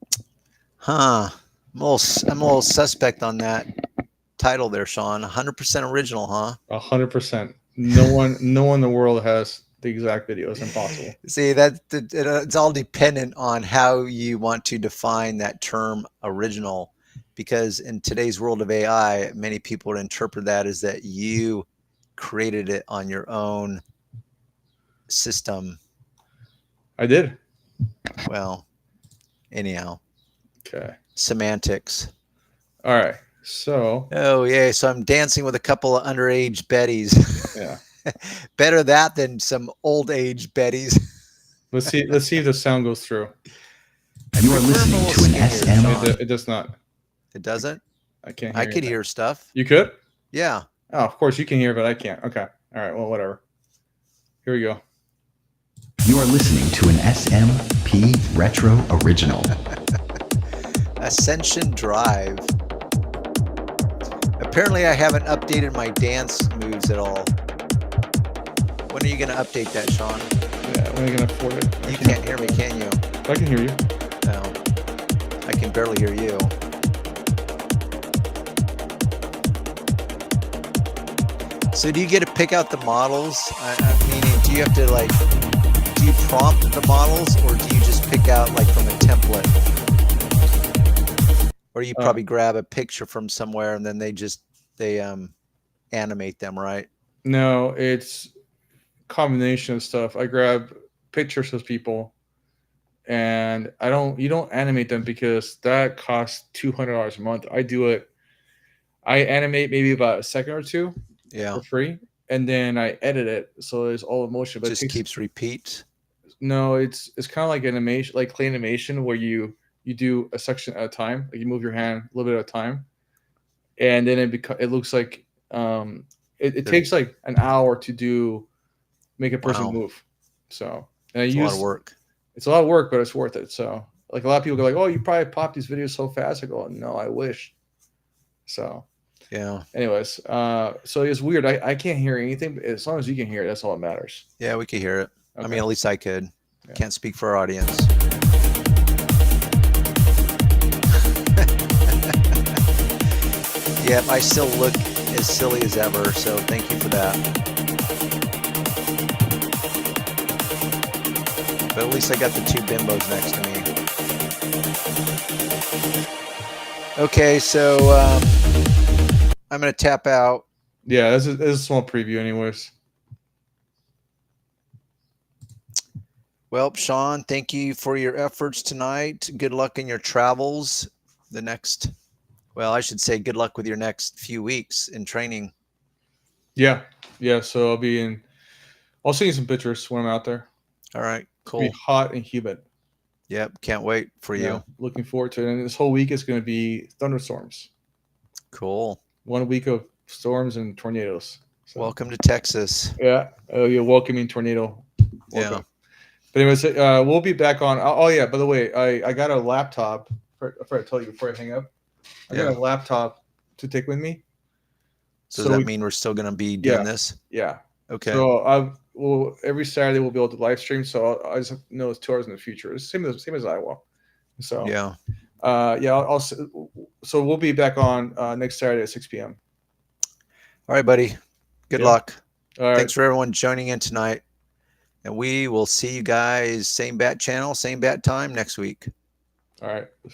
[SPEAKER 2] Huh. I'm a little suspect on that title there, Sean. 100% original, huh?
[SPEAKER 3] 100%. No one in the world has the exact video. It's impossible.
[SPEAKER 2] See, it's all dependent on how you want to define that term original, because in today's world of AI, many people would interpret that as that you created it on your own system.
[SPEAKER 3] I did.
[SPEAKER 2] Well, anyhow.
[SPEAKER 3] Okay.
[SPEAKER 2] Semantics.
[SPEAKER 3] All right. So.
[SPEAKER 2] Oh, yeah. So I'm dancing with a couple of underage Bettys.
[SPEAKER 3] Yeah.
[SPEAKER 2] Better that than some old age Bettys.
[SPEAKER 3] Let's see if the sound goes through.
[SPEAKER 1] You are listening to an SM.
[SPEAKER 3] It does not.
[SPEAKER 2] It doesn't?
[SPEAKER 3] I can't hear
[SPEAKER 2] I could hear stuff.
[SPEAKER 3] You could?
[SPEAKER 2] Yeah.
[SPEAKER 3] Oh, of course you can hear, but I can't. Okay. All right. Well, whatever. Here we go.
[SPEAKER 1] You are listening to an SMP Retro Original.
[SPEAKER 2] Ascension Drive. Apparently I haven't updated my dance moves at all. When are you going to update that, Sean?
[SPEAKER 3] Yeah, when are you going to afford it?
[SPEAKER 2] You can't hear me, can you?
[SPEAKER 3] I can hear you.
[SPEAKER 2] No. I can barely hear you. So do you get to pick out the models? Meaning, do you have to do you prompt the models, or do you just pick out from a template? Or you probably grab a picture from somewhere and then they animate them, right?
[SPEAKER 3] No, it's a combination of stuff. I grab pictures of people, and you don't animate them because that costs $200 a month. I do it. I animate maybe about a second or two for free, and then I edit it so there's all emotion. But
[SPEAKER 2] it just keeps repeats.
[SPEAKER 3] No, it's kind of like animation, like clay animation, where you do a section at a time. Like you move your hand a little bit at a time, and then it looks like it takes like an hour to make a person move. So
[SPEAKER 2] it's a lot of work.
[SPEAKER 3] It's a lot of work, but it's worth it. So like a lot of people go like, "Oh, you probably pop these videos so fast." I go, "No, I wish." So,
[SPEAKER 2] Yeah.
[SPEAKER 3] anyways, so it's weird. I can't hear anything, but as long as you can hear it, that's all that matters.
[SPEAKER 2] Yeah, we could hear it. I
[SPEAKER 3] Okay.
[SPEAKER 2] mean, at least I could.
[SPEAKER 3] Yeah.
[SPEAKER 2] Can't speak for our audience. Yep, I still look as silly as ever, so thank you for that. But at least I got the two bimbos next to me. Okay, so I'm going to tap out.
[SPEAKER 3] Yeah, this is a small preview, anyways.
[SPEAKER 2] Well, Sean, thank you for your efforts tonight. Good luck in your travels. Well, I should say good luck with your next few weeks in training.
[SPEAKER 3] Yeah. So I'll send you some pictures when I'm out there.
[SPEAKER 2] All right,
[SPEAKER 3] It's gonna
[SPEAKER 2] cool.
[SPEAKER 3] be hot and humid.
[SPEAKER 2] Yep, can't wait for you.
[SPEAKER 3] Looking forward to it. And this whole week is going to be thunderstorms.
[SPEAKER 2] Cool.
[SPEAKER 3] 1 week of storms and tornadoes. So,
[SPEAKER 2] Welcome to Texas.
[SPEAKER 3] yeah. Oh, you're welcoming tornado. Welcome.
[SPEAKER 2] Yeah.
[SPEAKER 3] But anyways, we'll be back on. Oh yeah. By the way, I got a laptop. I forgot to tell you before I hang up. I got a laptop to take with me.
[SPEAKER 2] So does that mean we're still going to be doing this?
[SPEAKER 3] Yeah.
[SPEAKER 2] Okay.
[SPEAKER 3] So every Saturday we'll be able to live stream. So I just know it's 2 hours in the future. It's same as Iowa. So
[SPEAKER 2] yeah.
[SPEAKER 3] So we'll be back on next Saturday at 6 p.m.
[SPEAKER 2] All right, buddy. Good luck.
[SPEAKER 3] All right.
[SPEAKER 2] Thanks for everyone joining in tonight. And we will see you guys same bat channel, same bat time next week.
[SPEAKER 3] All right.